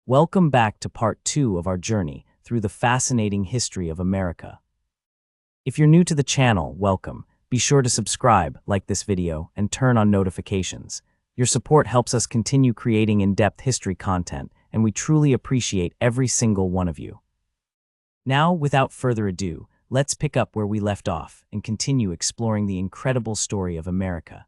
Welcome back to part 2 of our journey through the fascinating history of America. If you're new to the channel, welcome. Be sure to subscribe, like this video, and turn on notifications. Your support helps us continue creating in-depth history content, and we truly appreciate every single one of you. Now, without further ado, let's pick up where we left off and continue exploring the incredible story of America.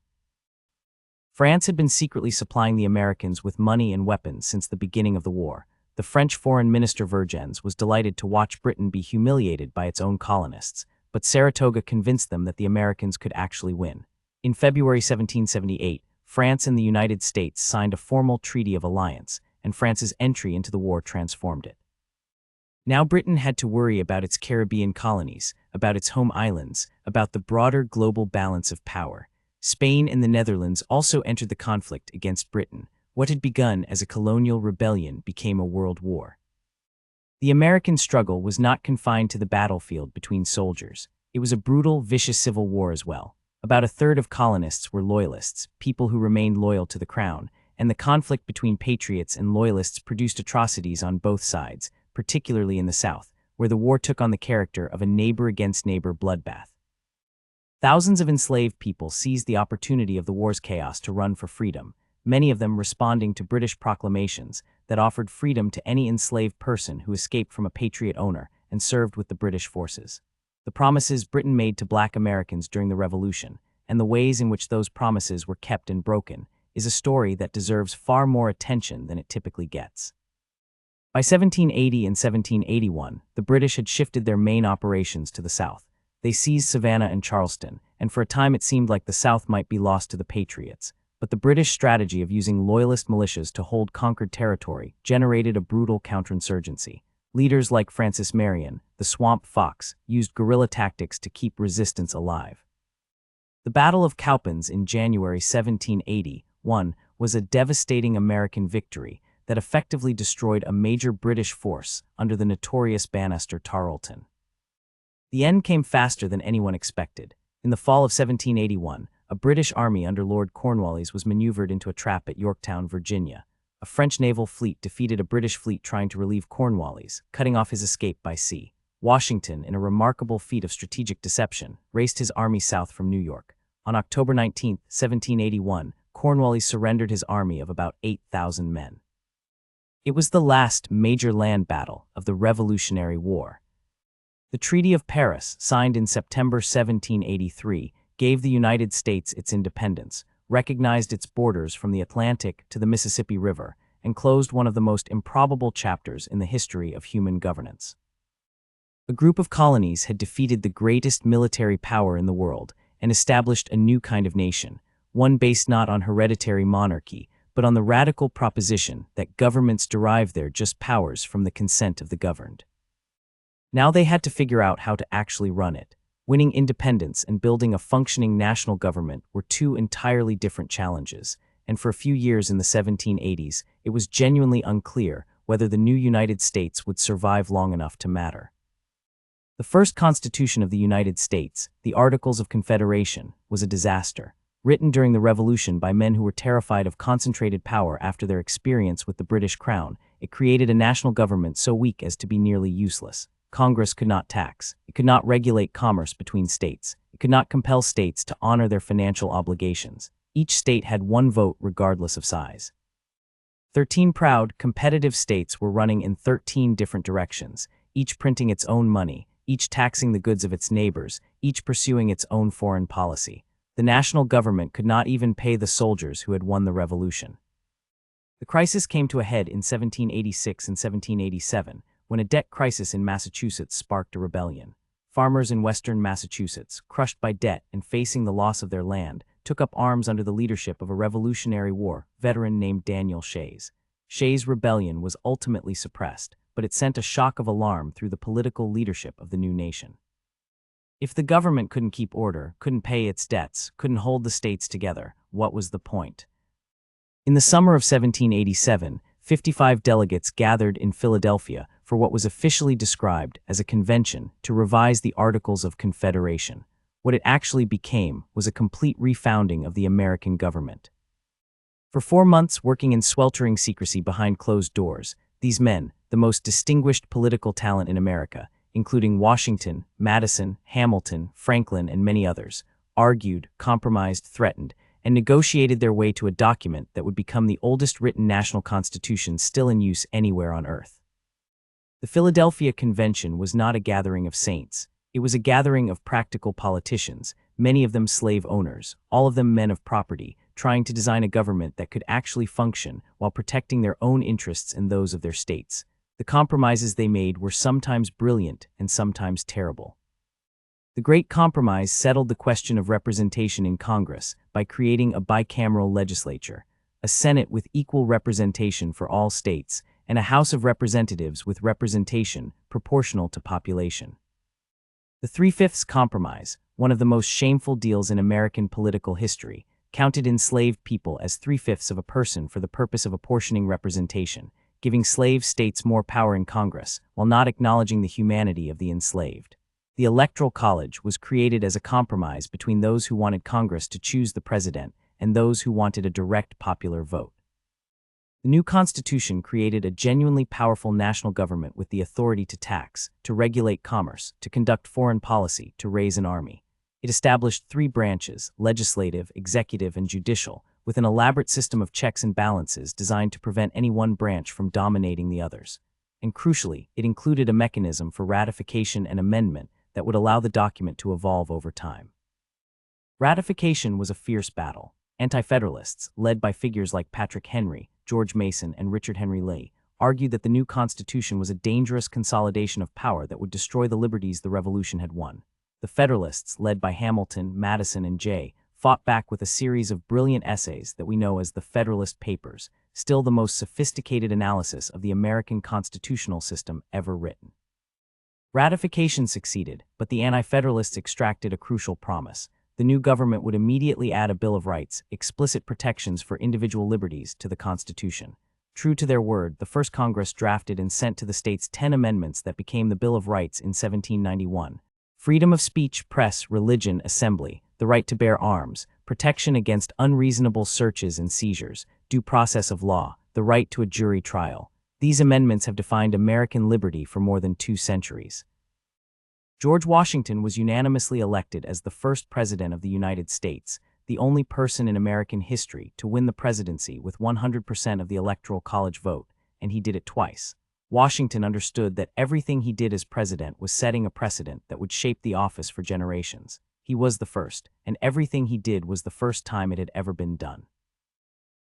France had been secretly supplying the Americans with money and weapons since the beginning of the war. The French Foreign Minister Vergennes was delighted to watch Britain be humiliated by its own colonists, but Saratoga convinced them that the Americans could actually win. In February 1778, France and the United States signed a formal treaty of alliance, and France's entry into the war transformed it. Now Britain had to worry about its Caribbean colonies, about its home islands, about the broader global balance of power. Spain and the Netherlands also entered the conflict against Britain. What had begun as a colonial rebellion became a world war. The American struggle was not confined to the battlefield between soldiers. It was a brutal, vicious civil war as well. About a third of colonists were loyalists, people who remained loyal to the crown, and the conflict between patriots and loyalists produced atrocities on both sides, particularly in the South, where the war took on the character of a neighbor-against-neighbor bloodbath. Thousands of enslaved people seized the opportunity of the war's chaos to run for freedom, many of them responding to British proclamations that offered freedom to any enslaved person who escaped from a patriot owner and served with the British forces. The promises Britain made to Black Americans during the Revolution, and the ways in which those promises were kept and broken, is a story that deserves far more attention than it typically gets. By 1780 and 1781, the British had shifted their main operations to the South. They seized Savannah and Charleston, and for a time it seemed like the South might be lost to the Patriots. But the British strategy of using loyalist militias to hold conquered territory generated a brutal counterinsurgency. Leaders like Francis Marion, the Swamp Fox, used guerrilla tactics to keep resistance alive. The Battle of Cowpens in January 1781 was a devastating American victory that effectively destroyed a major British force under the notorious Banastre Tarleton. The end came faster than anyone expected. In the fall of 1781, a British army under Lord Cornwallis was maneuvered into a trap at Yorktown, Virginia. A French naval fleet defeated a British fleet trying to relieve Cornwallis, cutting off his escape by sea. Washington, in a remarkable feat of strategic deception, raced his army south from New York. On October 19, 1781, Cornwallis surrendered his army of about 8,000 men. It was the last major land battle of the Revolutionary War. The Treaty of Paris, signed in September 1783, gave the United States its independence, recognized its borders from the Atlantic to the Mississippi River, and closed one of the most improbable chapters in the history of human governance. A group of colonies had defeated the greatest military power in the world and established a new kind of nation, one based not on hereditary monarchy, but on the radical proposition that governments derive their just powers from the consent of the governed. Now they had to figure out how to actually run it. Winning independence and building a functioning national government were two entirely different challenges, and for a few years in the 1780s, it was genuinely unclear whether the new United States would survive long enough to matter. The first Constitution of the United States, the Articles of Confederation, was a disaster. Written during the Revolution by men who were terrified of concentrated power after their experience with the British Crown, it created a national government so weak as to be nearly useless. Congress could not tax. It could not regulate commerce between states. It could not compel states to honor their financial obligations. Each state had one vote regardless of size. 13 proud, competitive states were running in 13 different directions, each printing its own money, each taxing the goods of its neighbors, each pursuing its own foreign policy. The national government could not even pay the soldiers who had won the revolution. The crisis came to a head in 1786 and 1787, when a debt crisis in Massachusetts sparked a rebellion. Farmers in western Massachusetts, crushed by debt and facing the loss of their land, took up arms under the leadership of a Revolutionary War veteran named Daniel Shays. Shays' rebellion was ultimately suppressed, but it sent a shock of alarm through the political leadership of the new nation. If the government couldn't keep order, couldn't pay its debts, couldn't hold the states together, what was the point? In the summer of 1787, 55 delegates gathered in Philadelphia for what was officially described as a convention to revise the Articles of Confederation. What it actually became was a complete refounding of the American government. For 4 months, working in sweltering secrecy behind closed doors, These men, the most distinguished political talent in America, including Washington, Madison, Hamilton, Franklin, and many others, argued, compromised, threatened, and negotiated their way to a document that would become the oldest written national constitution still in use anywhere on earth. The Philadelphia Convention was not a gathering of saints. It was a gathering of practical politicians, many of them slave owners, all of them men of property, trying to design a government that could actually function while protecting their own interests and those of their states. The compromises they made were sometimes brilliant and sometimes terrible. The Great Compromise settled the question of representation in Congress by creating a bicameral legislature, a Senate with equal representation for all states, and a House of Representatives with representation proportional to population. The Three-Fifths Compromise, one of the most shameful deals in American political history, counted enslaved people as three-fifths of a person for the purpose of apportioning representation, giving slave states more power in Congress while not acknowledging the humanity of the enslaved. The Electoral College was created as a compromise between those who wanted Congress to choose the president and those who wanted a direct popular vote. The new Constitution created a genuinely powerful national government with the authority to tax, to regulate commerce, to conduct foreign policy, to raise an army. It established three branches, legislative, executive, and judicial, with an elaborate system of checks and balances designed to prevent any one branch from dominating the others. And crucially, it included a mechanism for ratification and amendment that would allow the document to evolve over time. Ratification was a fierce battle. Anti-Federalists, led by figures like Patrick Henry, George Mason, and Richard Henry Lee, argued that the new Constitution was a dangerous consolidation of power that would destroy the liberties the Revolution had won. The Federalists, led by Hamilton, Madison, and Jay, fought back with a series of brilliant essays that we know as the Federalist Papers, still the most sophisticated analysis of the American constitutional system ever written. Ratification succeeded, but the Anti-Federalists extracted a crucial promise. The new government would immediately add a Bill of Rights, explicit protections for individual liberties, to the Constitution. True to their word, the first Congress drafted and sent to the states 10 amendments that became the Bill of Rights in 1791. Freedom of speech, press, religion, assembly, the right to bear arms, protection against unreasonable searches and seizures, due process of law, the right to a jury trial. These amendments have defined American liberty for more than 2 centuries. George Washington was unanimously elected as the first president of the United States, the only person in American history to win the presidency with 100% of the Electoral College vote, and he did it twice. Washington understood that everything he did as president was setting a precedent that would shape the office for generations. He was the first, and everything he did was the first time it had ever been done.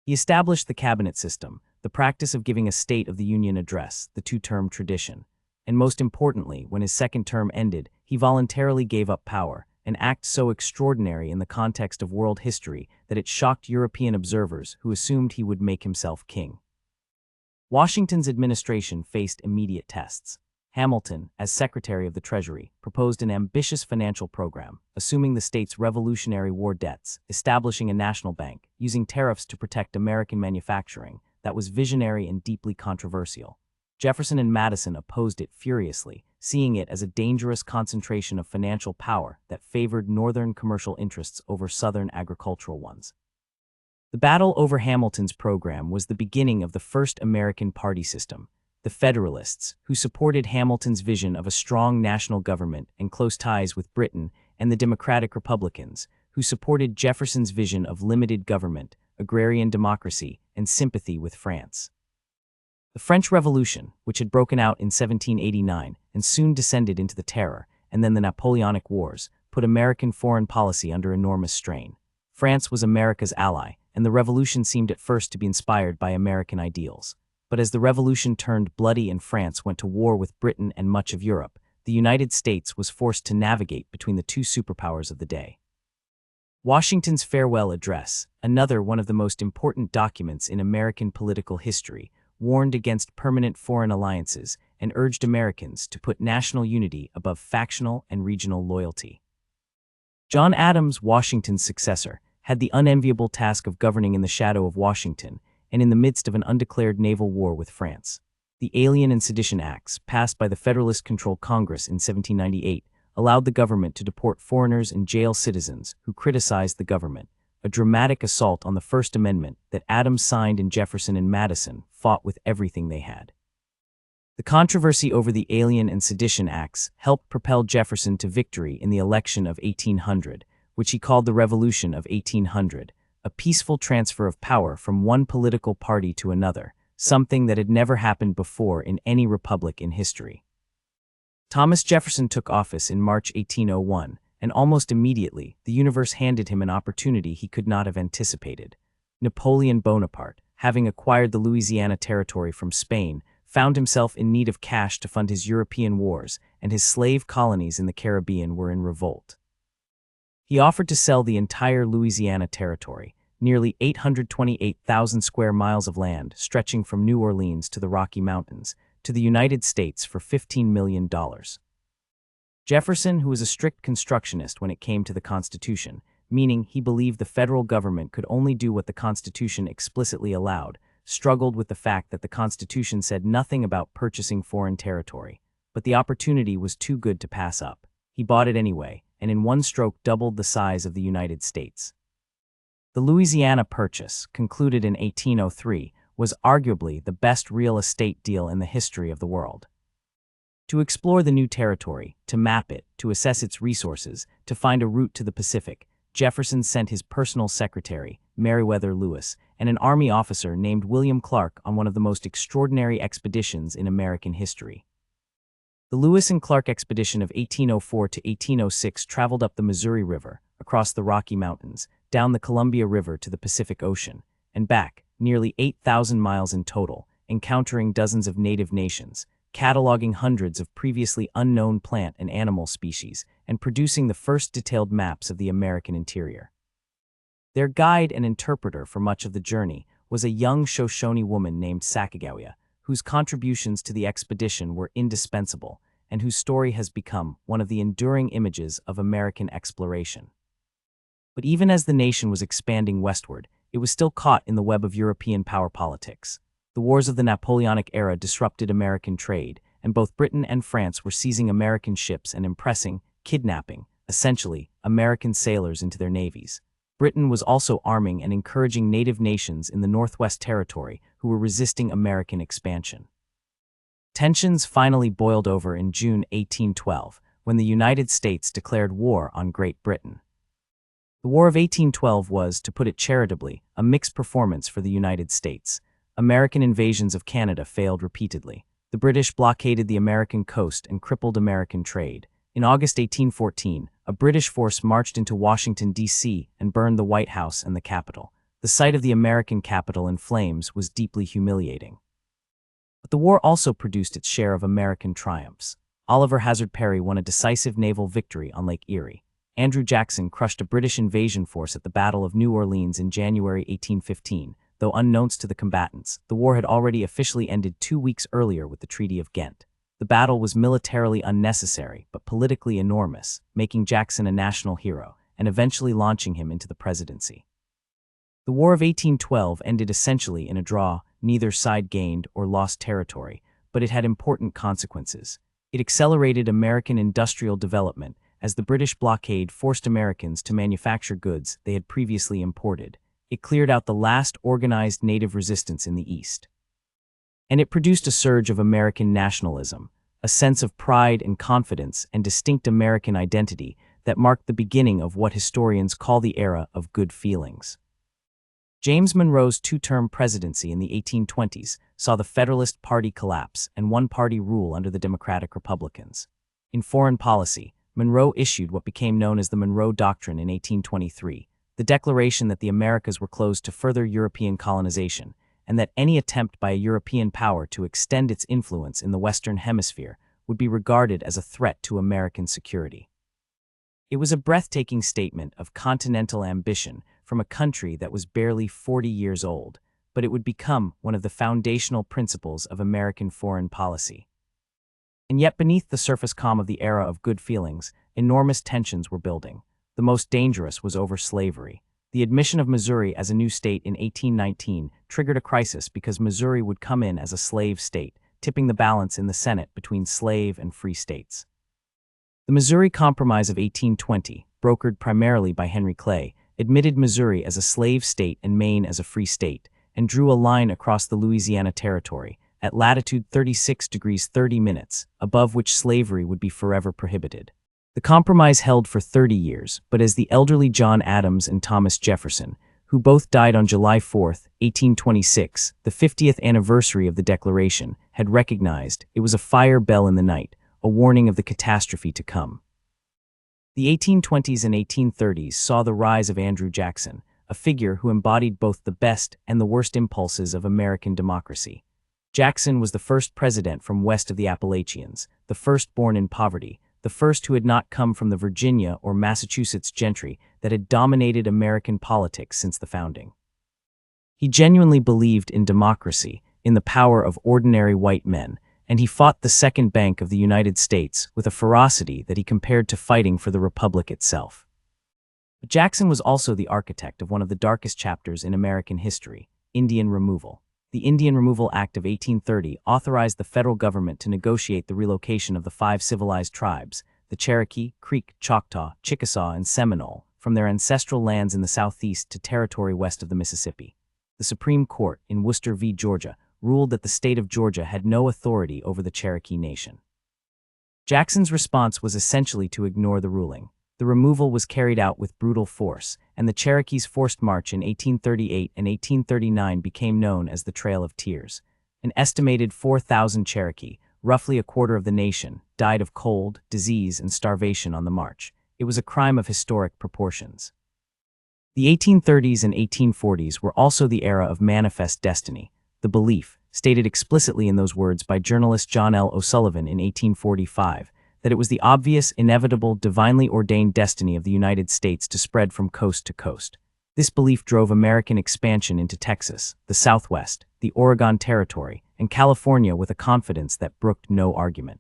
He established the cabinet system, the practice of giving a State of the Union address, the 2-term tradition. And most importantly, when his second term ended, he voluntarily gave up power, an act so extraordinary in the context of world history that it shocked European observers who assumed he would make himself king. Washington's administration faced immediate tests. Hamilton, as Secretary of the Treasury, proposed an ambitious financial program, assuming the state's Revolutionary War debts, establishing a national bank, using tariffs to protect American manufacturing, that was visionary and deeply controversial. Jefferson and Madison opposed it furiously, seeing it as a dangerous concentration of financial power that favored Northern commercial interests over Southern agricultural ones. The battle over Hamilton's program was the beginning of the first American party system. The Federalists, who supported Hamilton's vision of a strong national government and close ties with Britain, and the Democratic Republicans, who supported Jefferson's vision of limited government, agrarian democracy, and sympathy with France. The French Revolution, which had broken out in 1789 and soon descended into the Terror, and then the Napoleonic Wars, put American foreign policy under enormous strain. France was America's ally, and the revolution seemed at first to be inspired by American ideals. But as the revolution turned bloody and France went to war with Britain and much of Europe, the United States was forced to navigate between the 2 superpowers of the day. Washington's farewell address, another one of the most important documents in American political history, warned against permanent foreign alliances and urged Americans to put national unity above factional and regional loyalty. John Adams, Washington's successor, had the unenviable task of governing in the shadow of Washington and in the midst of an undeclared naval war with France. The Alien and Sedition Acts, passed by the Federalist-controlled Congress in 1798, allowed the government to deport foreigners and jail citizens who criticized the government, a dramatic assault on the First Amendment that Adams signed and Jefferson and Madison fought with everything they had. The controversy over the Alien and Sedition Acts helped propel Jefferson to victory in the election of 1800, which he called the Revolution of 1800, a peaceful transfer of power from one political party to another, something that had never happened before in any republic in history. Thomas Jefferson took office in March 1801, and almost immediately, the universe handed him an opportunity he could not have anticipated. Napoleon Bonaparte, having acquired the Louisiana Territory from Spain, found himself in need of cash to fund his European wars, and his slave colonies in the Caribbean were in revolt. He offered to sell the entire Louisiana Territory, nearly 828,000 square miles of land stretching from New Orleans to the Rocky Mountains, to the United States for $15 million. Jefferson, who was a strict constructionist when it came to the Constitution, meaning he believed the federal government could only do what the Constitution explicitly allowed, struggled with the fact that the Constitution said nothing about purchasing foreign territory. But the opportunity was too good to pass up. He bought it anyway, and in one stroke doubled the size of the United States. The Louisiana Purchase, concluded in 1803, was arguably the best real estate deal in the history of the world. To explore the new territory, to map it, to assess its resources, to find a route to the Pacific, Jefferson sent his personal secretary, Meriwether Lewis, and an army officer named William Clark on one of the most extraordinary expeditions in American history. The Lewis and Clark expedition of 1804 to 1806 traveled up the Missouri River, across the Rocky Mountains, down the Columbia River to the Pacific Ocean, and back, nearly 8,000 miles in total, encountering dozens of native nations, cataloging hundreds of previously unknown plant and animal species, and producing the first detailed maps of the American interior. Their guide and interpreter for much of the journey was a young Shoshone woman named Sacagawea, whose contributions to the expedition were indispensable, and whose story has become one of the enduring images of American exploration. But even as the nation was expanding westward, it was still caught in the web of European power politics. The wars of the Napoleonic era disrupted American trade, and both Britain and France were seizing American ships and impressing, kidnapping, essentially, American sailors into their navies. Britain was also arming and encouraging native nations in the Northwest Territory who were resisting American expansion. Tensions finally boiled over in June 1812, when the United States declared war on Great Britain. The War of 1812 was, to put it charitably, a mixed performance for the United States. American invasions of Canada failed repeatedly. The British blockaded the American coast and crippled American trade. In August 1814, a British force marched into Washington, D.C. and burned the White House and the Capitol. The sight of the American Capitol in flames was deeply humiliating. But the war also produced its share of American triumphs. Oliver Hazard Perry won a decisive naval victory on Lake Erie. Andrew Jackson crushed a British invasion force at the Battle of New Orleans in January 1815. Though unknowns to the combatants, the war had already officially ended 2 weeks earlier with the Treaty of Ghent. The battle was militarily unnecessary, but politically enormous, making Jackson a national hero, and eventually launching him into the presidency. The War of 1812 ended essentially in a draw. Neither side gained or lost territory, but it had important consequences. It accelerated American industrial development, as the British blockade forced Americans to manufacture goods they had previously imported. It cleared out the last organized native resistance in the East. And it produced a surge of American nationalism, a sense of pride and confidence and distinct American identity that marked the beginning of what historians call the era of good feelings. James Monroe's two-term presidency in the 1820s saw the Federalist Party collapse and one-party rule under the Democratic Republicans. In foreign policy, Monroe issued what became known as the Monroe Doctrine in 1823, the declaration that the Americas were closed to further European colonization, and that any attempt by a European power to extend its influence in the Western Hemisphere would be regarded as a threat to American security. It was a breathtaking statement of continental ambition from a country that was barely 40 years old, but it would become one of the foundational principles of American foreign policy. And yet beneath the surface calm of the era of good feelings, enormous tensions were building. The most dangerous was over slavery. The admission of Missouri as a new state in 1819 triggered a crisis because Missouri would come in as a slave state, tipping the balance in the Senate between slave and free states. The Missouri Compromise of 1820, brokered primarily by Henry Clay, admitted Missouri as a slave state and Maine as a free state, and drew a line across the Louisiana Territory, at latitude 36 degrees 30 minutes, above which slavery would be forever prohibited. The compromise held for 30 years, but as the elderly John Adams and Thomas Jefferson, who both died on July 4, 1826, the 50th anniversary of the Declaration, had recognized, it was a fire bell in the night, a warning of the catastrophe to come. The 1820s and 1830s saw the rise of Andrew Jackson, a figure who embodied both the best and the worst impulses of American democracy. Jackson was the first president from west of the Appalachians, the first born in poverty, the first who had not come from the Virginia or Massachusetts gentry that had dominated American politics since the founding. He genuinely believed in democracy, in the power of ordinary white men, and he fought the Second Bank of the United States with a ferocity that he compared to fighting for the Republic itself. But Jackson was also the architect of one of the darkest chapters in American history, Indian removal. The Indian Removal Act of 1830 authorized the federal government to negotiate the relocation of the 5 civilized tribes, the Cherokee, Creek, Choctaw, Chickasaw, and Seminole, from their ancestral lands in the southeast to territory west of the Mississippi. The Supreme Court, in Worcester v. Georgia, ruled that the state of Georgia had no authority over the Cherokee Nation. Jackson's response was essentially to ignore the ruling. The removal was carried out with brutal force, and the Cherokees' forced march in 1838 and 1839 became known as the Trail of Tears. An estimated 4,000 Cherokee, roughly a quarter of the nation, died of cold, disease, and starvation on the march. It was a crime of historic proportions. The 1830s and 1840s were also the era of manifest destiny, the belief, stated explicitly in those words by journalist John L. O'Sullivan in 1845, that it was the obvious, inevitable, divinely ordained destiny of the United States to spread from coast to coast. This belief drove American expansion into Texas, the Southwest, the Oregon Territory, and California with a confidence that brooked no argument.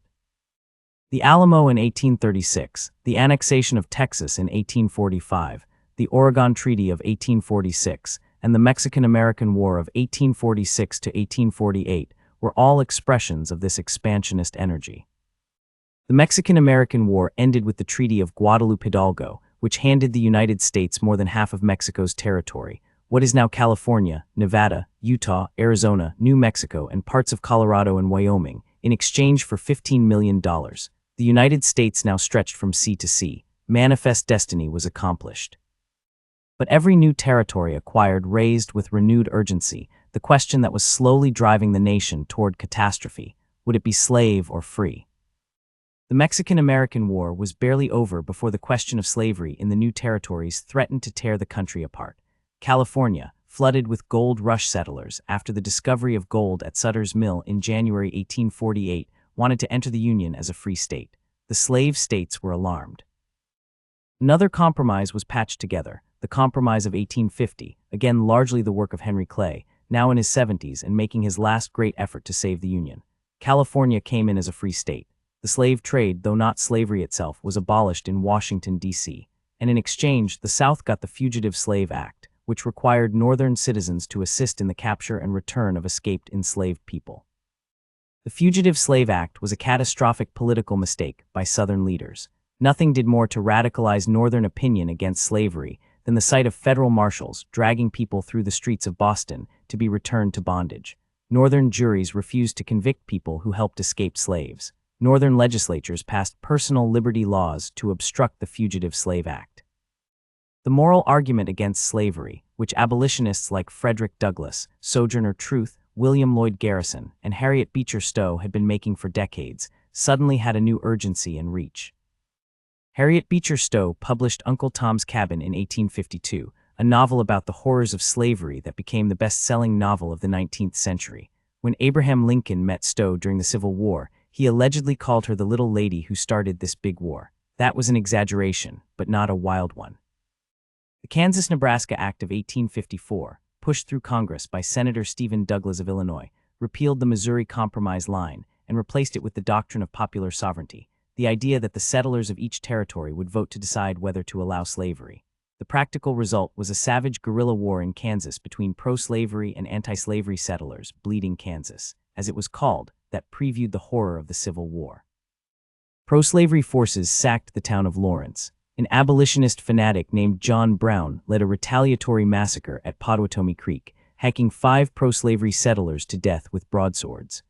The Alamo in 1836, the annexation of Texas in 1845, the Oregon Treaty of 1846, and the Mexican-American War of 1846 to 1848 were all expressions of this expansionist energy. The Mexican-American War ended with the Treaty of Guadalupe Hidalgo, which handed the United States more than half of Mexico's territory, what is now California, Nevada, Utah, Arizona, New Mexico, and parts of Colorado and Wyoming, in exchange for $15 million. The United States now stretched from sea to sea. Manifest destiny was accomplished. But every new territory acquired raised with renewed urgency the question that was slowly driving the nation toward catastrophe: would it be slave or free? The Mexican-American War was barely over before the question of slavery in the new territories threatened to tear the country apart. California, flooded with gold rush settlers after the discovery of gold at Sutter's Mill in January 1848, wanted to enter the Union as a free state. The slave states were alarmed. Another compromise was patched together, the Compromise of 1850, again largely the work of Henry Clay, now in his 70s and making his last great effort to save the Union. California came in as a free state. The slave trade, though not slavery itself, was abolished in Washington, D.C., and in exchange, the South got the Fugitive Slave Act, which required Northern citizens to assist in the capture and return of escaped enslaved people. The Fugitive Slave Act was a catastrophic political mistake by Southern leaders. Nothing did more to radicalize Northern opinion against slavery than the sight of federal marshals dragging people through the streets of Boston to be returned to bondage. Northern juries refused to convict people who helped escape slaves. Northern legislatures passed personal liberty laws to obstruct the Fugitive Slave Act. The moral argument against slavery, which abolitionists like Frederick Douglass, Sojourner Truth, William Lloyd Garrison, and Harriet Beecher Stowe had been making for decades, suddenly had a new urgency and reach. Harriet Beecher Stowe published Uncle Tom's Cabin in 1852, a novel about the horrors of slavery that became the best-selling novel of the 19th century. When Abraham Lincoln met Stowe during the Civil War, he allegedly called her the little lady who started this big war. That was an exaggeration, but not a wild one. The Kansas-Nebraska Act of 1854, pushed through Congress by Senator Stephen Douglas of Illinois, repealed the Missouri Compromise line and replaced it with the doctrine of popular sovereignty, the idea that the settlers of each territory would vote to decide whether to allow slavery. The practical result was a savage guerrilla war in Kansas between pro-slavery and anti-slavery settlers, Bleeding Kansas, as it was called, that previewed the horror of the Civil War. Pro-slavery forces sacked the town of Lawrence. An abolitionist fanatic named John Brown led a retaliatory massacre at Potawatomi Creek, hacking 5 pro-slavery settlers to death with broadswords.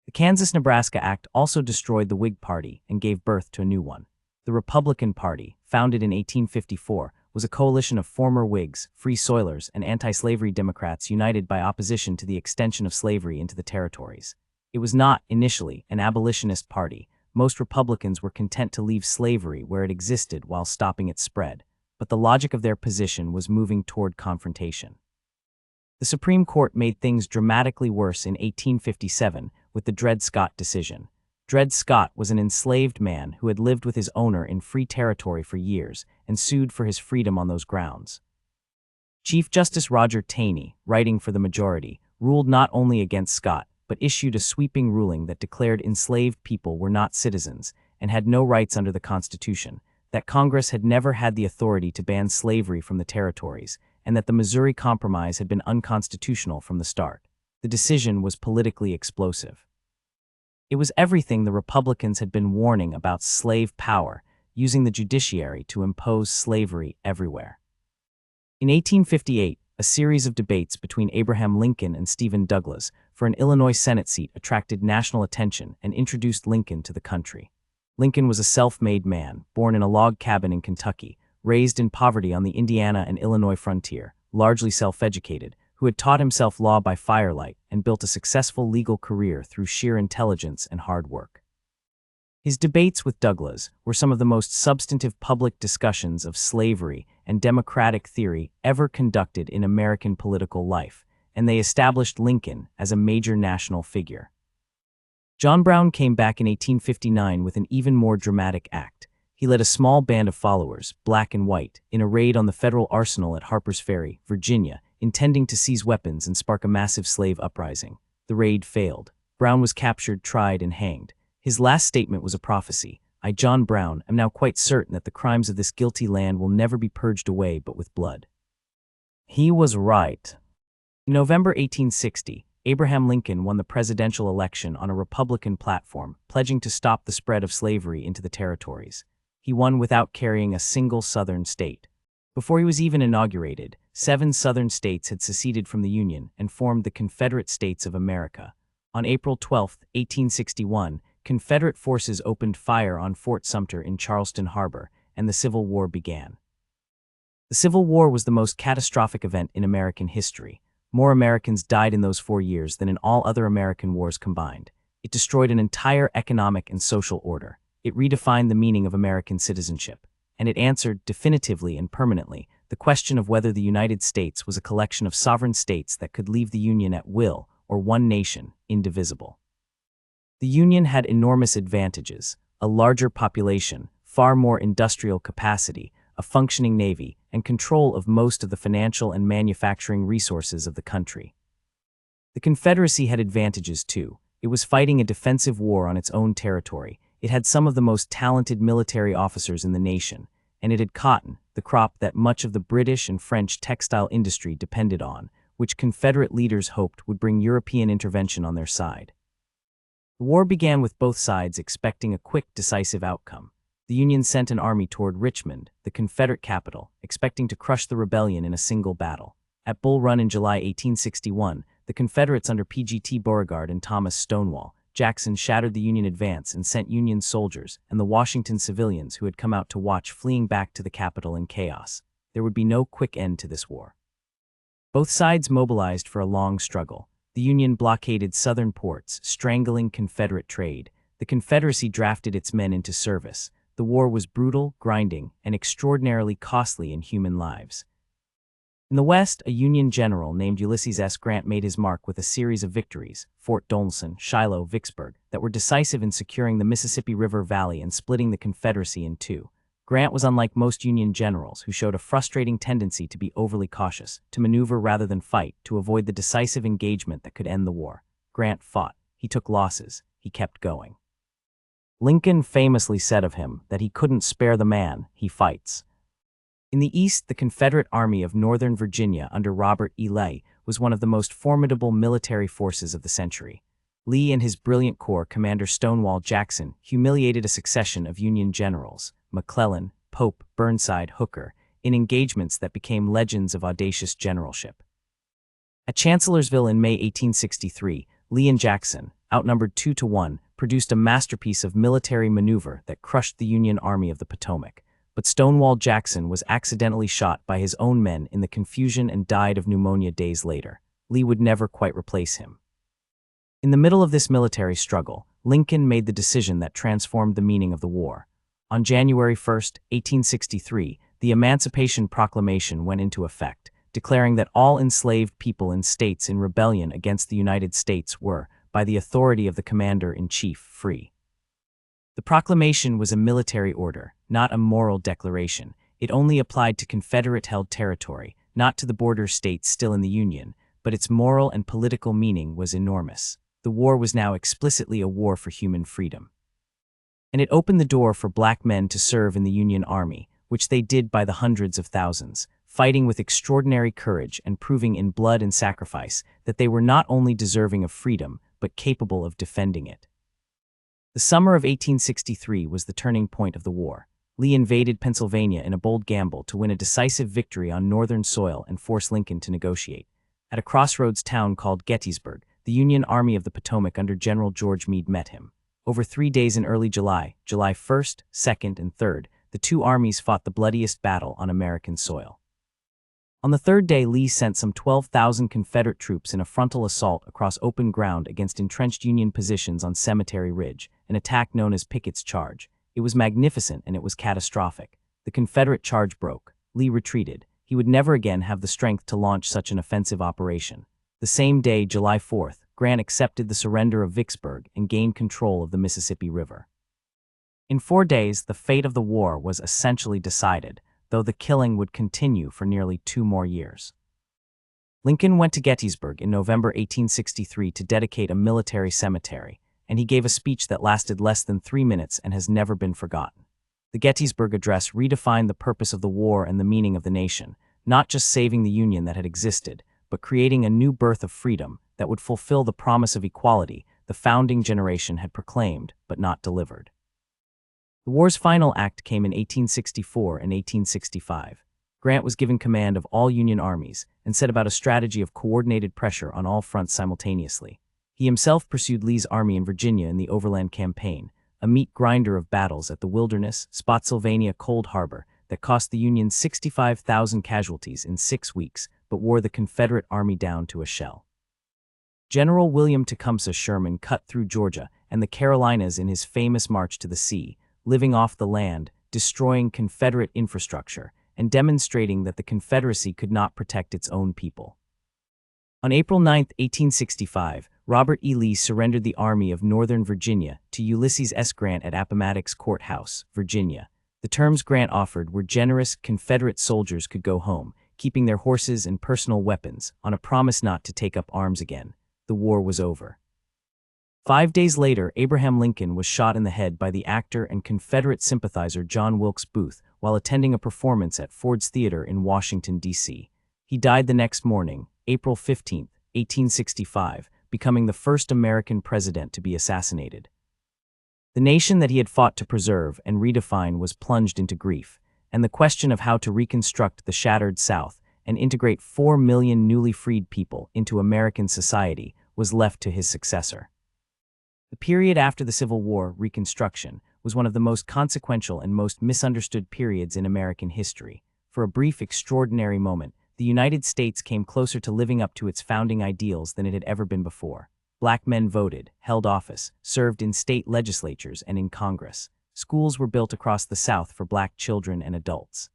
The Kansas-Nebraska Act also destroyed the Whig Party and gave birth to a new one. The Republican Party, founded in 1854, was a coalition of former Whigs, Free Soilers, and anti-slavery Democrats united by opposition to the extension of slavery into the territories. It was not, initially, an abolitionist party. Most Republicans were content to leave slavery where it existed while stopping its spread, but the logic of their position was moving toward confrontation. The Supreme Court made things dramatically worse in 1857 with the Dred Scott decision. Dred Scott was an enslaved man who had lived with his owner in free territory for years and sued for his freedom on those grounds. Chief Justice Roger Taney, writing for the majority, ruled not only against Scott, but issued a sweeping ruling that declared enslaved people were not citizens and had no rights under the Constitution, that Congress had never had the authority to ban slavery from the territories, and that the Missouri Compromise had been unconstitutional from the start. The decision was politically explosive. It was everything the Republicans had been warning about slave power, using the judiciary to impose slavery everywhere. In 1858, a series of debates between Abraham Lincoln and Stephen Douglas for an Illinois Senate seat attracted national attention and introduced Lincoln to the country. Lincoln was a self-made man, born in a log cabin in Kentucky, raised in poverty on the Indiana and Illinois frontier, largely self-educated, who had taught himself law by firelight and built a successful legal career through sheer intelligence and hard work. His debates with Douglas were some of the most substantive public discussions of slavery and democratic theory ever conducted in American political life, and they established Lincoln as a major national figure. John Brown came back in 1859 with an even more dramatic act. He led a small band of followers, black and white, in a raid on the federal arsenal at Harper's Ferry, Virginia, intending to seize weapons and spark a massive slave uprising. The raid failed. Brown was captured, tried, and hanged. His last statement was a prophecy. I, John Brown, am now quite certain that the crimes of this guilty land will never be purged away but with blood. He was right. In November 1860, Abraham Lincoln won the presidential election on a Republican platform, pledging to stop the spread of slavery into the territories. He won without carrying a single Southern state. Before he was even inaugurated, 7 Southern states had seceded from the Union and formed the Confederate States of America. On April 12, 1861, Confederate forces opened fire on Fort Sumter in Charleston Harbor, and the Civil War began. The Civil War was the most catastrophic event in American history. More Americans died in those 4 years than in all other American wars combined. It destroyed an entire economic and social order. It redefined the meaning of American citizenship, and it answered, definitively and permanently, the question of whether the United States was a collection of sovereign states that could leave the Union at will, or one nation, indivisible. The Union had enormous advantages: a larger population, far more industrial capacity, a functioning navy, and control of most of the financial and manufacturing resources of the country. The Confederacy had advantages too. It was fighting a defensive war on its own territory. It had some of the most talented military officers in the nation, and it had cotton, the crop that much of the British and French textile industry depended on, which Confederate leaders hoped would bring European intervention on their side. The war began with both sides expecting a quick, decisive outcome. The Union sent an army toward Richmond, the Confederate capital, expecting to crush the rebellion in a single battle. At Bull Run in July 1861, the Confederates under P.G.T. Beauregard and Thomas Stonewall Jackson shattered the Union advance and sent Union soldiers and the Washington civilians who had come out to watch fleeing back to the capital in chaos. There would be no quick end to this war. Both sides mobilized for a long struggle. The Union blockaded southern ports, strangling Confederate trade. The Confederacy drafted its men into service. The war was brutal, grinding, and extraordinarily costly in human lives. In the West, a Union general named Ulysses S. Grant made his mark with a series of victories, Fort Donelson, Shiloh, Vicksburg, that were decisive in securing the Mississippi River Valley and splitting the Confederacy in two. Grant was unlike most Union generals who showed a frustrating tendency to be overly cautious, to maneuver rather than fight, to avoid the decisive engagement that could end the war. Grant fought. He took losses. He kept going. Lincoln famously said of him that he couldn't spare the man, he fights. In the East, the Confederate Army of Northern Virginia under Robert E. Lee was one of the most formidable military forces of the century. Lee and his brilliant corps commander Stonewall Jackson humiliated a succession of Union generals, McClellan, Pope, Burnside, Hooker, in engagements that became legends of audacious generalship. At Chancellorsville in May 1863, Lee and Jackson, outnumbered 2-1, produced a masterpiece of military maneuver that crushed the Union Army of the Potomac. But Stonewall Jackson was accidentally shot by his own men in the confusion and died of pneumonia days later. Lee would never quite replace him. In the middle of this military struggle, Lincoln made the decision that transformed the meaning of the war. On January 1, 1863, the Emancipation Proclamation went into effect, declaring that all enslaved people in states in rebellion against the United States were, by the authority of the Commander-in-Chief, free. The proclamation was a military order, not a moral declaration. It only applied to Confederate-held territory, not to the border states still in the Union, but its moral and political meaning was enormous. The war was now explicitly a war for human freedom. And it opened the door for black men to serve in the Union Army, which they did by the hundreds of thousands, fighting with extraordinary courage and proving in blood and sacrifice that they were not only deserving of freedom, but capable of defending it. The summer of 1863 was the turning point of the war. Lee invaded Pennsylvania in a bold gamble to win a decisive victory on Northern soil and force Lincoln to negotiate. At a crossroads town called Gettysburg, the Union Army of the Potomac under General George Meade met him. Over 3 days in early July, July 1st, 2nd, and 3rd, the two armies fought the bloodiest battle on American soil. On the third day, Lee sent some 12,000 Confederate troops in a frontal assault across open ground against entrenched Union positions on Cemetery Ridge, an attack known as Pickett's Charge. It was magnificent and it was catastrophic. The Confederate charge broke. Lee retreated. He would never again have the strength to launch such an offensive operation. The same day, July 4th, Grant accepted the surrender of Vicksburg and gained control of the Mississippi River. In 4 days, the fate of the war was essentially decided, though the killing would continue for nearly 2 more years. Lincoln went to Gettysburg in November 1863 to dedicate a military cemetery, and he gave a speech that lasted less than 3 minutes and has never been forgotten. The Gettysburg Address redefined the purpose of the war and the meaning of the nation, not just saving the Union that had existed, but creating a new birth of freedom that would fulfill the promise of equality the founding generation had proclaimed but not delivered. The war's final act came in 1864 and 1865. Grant was given command of all Union armies and set about a strategy of coordinated pressure on all fronts simultaneously. He himself pursued Lee's army in Virginia in the Overland Campaign, a meat grinder of battles at the Wilderness, Spotsylvania, Cold Harbor that cost the Union 65,000 casualties in 6 weeks, but wore the Confederate army down to a shell. General William Tecumseh Sherman cut through Georgia and the Carolinas in his famous March to the Sea, living off the land, destroying Confederate infrastructure, and demonstrating that the Confederacy could not protect its own people. On April 9, 1865, Robert E. Lee surrendered the Army of Northern Virginia to Ulysses S. Grant at Appomattox Courthouse, Virginia. The terms Grant offered were generous. Confederate soldiers could go home, keeping their horses and personal weapons, on a promise not to take up arms again. The war was over. 5 days later, Abraham Lincoln was shot in the head by the actor and Confederate sympathizer John Wilkes Booth while attending a performance at Ford's Theater in Washington, D.C. He died the next morning, April 15, 1865, becoming the first American president to be assassinated. The nation that he had fought to preserve and redefine was plunged into grief, and the question of how to reconstruct the shattered South and integrate 4 million newly freed people into American society was left to his successor. The period after the Civil War, Reconstruction, was one of the most consequential and most misunderstood periods in American history. For a brief, extraordinary moment, the United States came closer to living up to its founding ideals than it had ever been before. Black men voted, held office, served in state legislatures and in Congress. Schools were built across the South for black children and adults.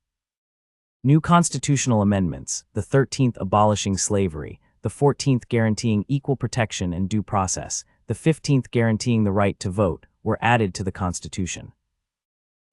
New constitutional amendments, the 13th abolishing slavery, the 14th guaranteeing equal protection and due process, the 15th guaranteeing the right to vote, were added to the Constitution.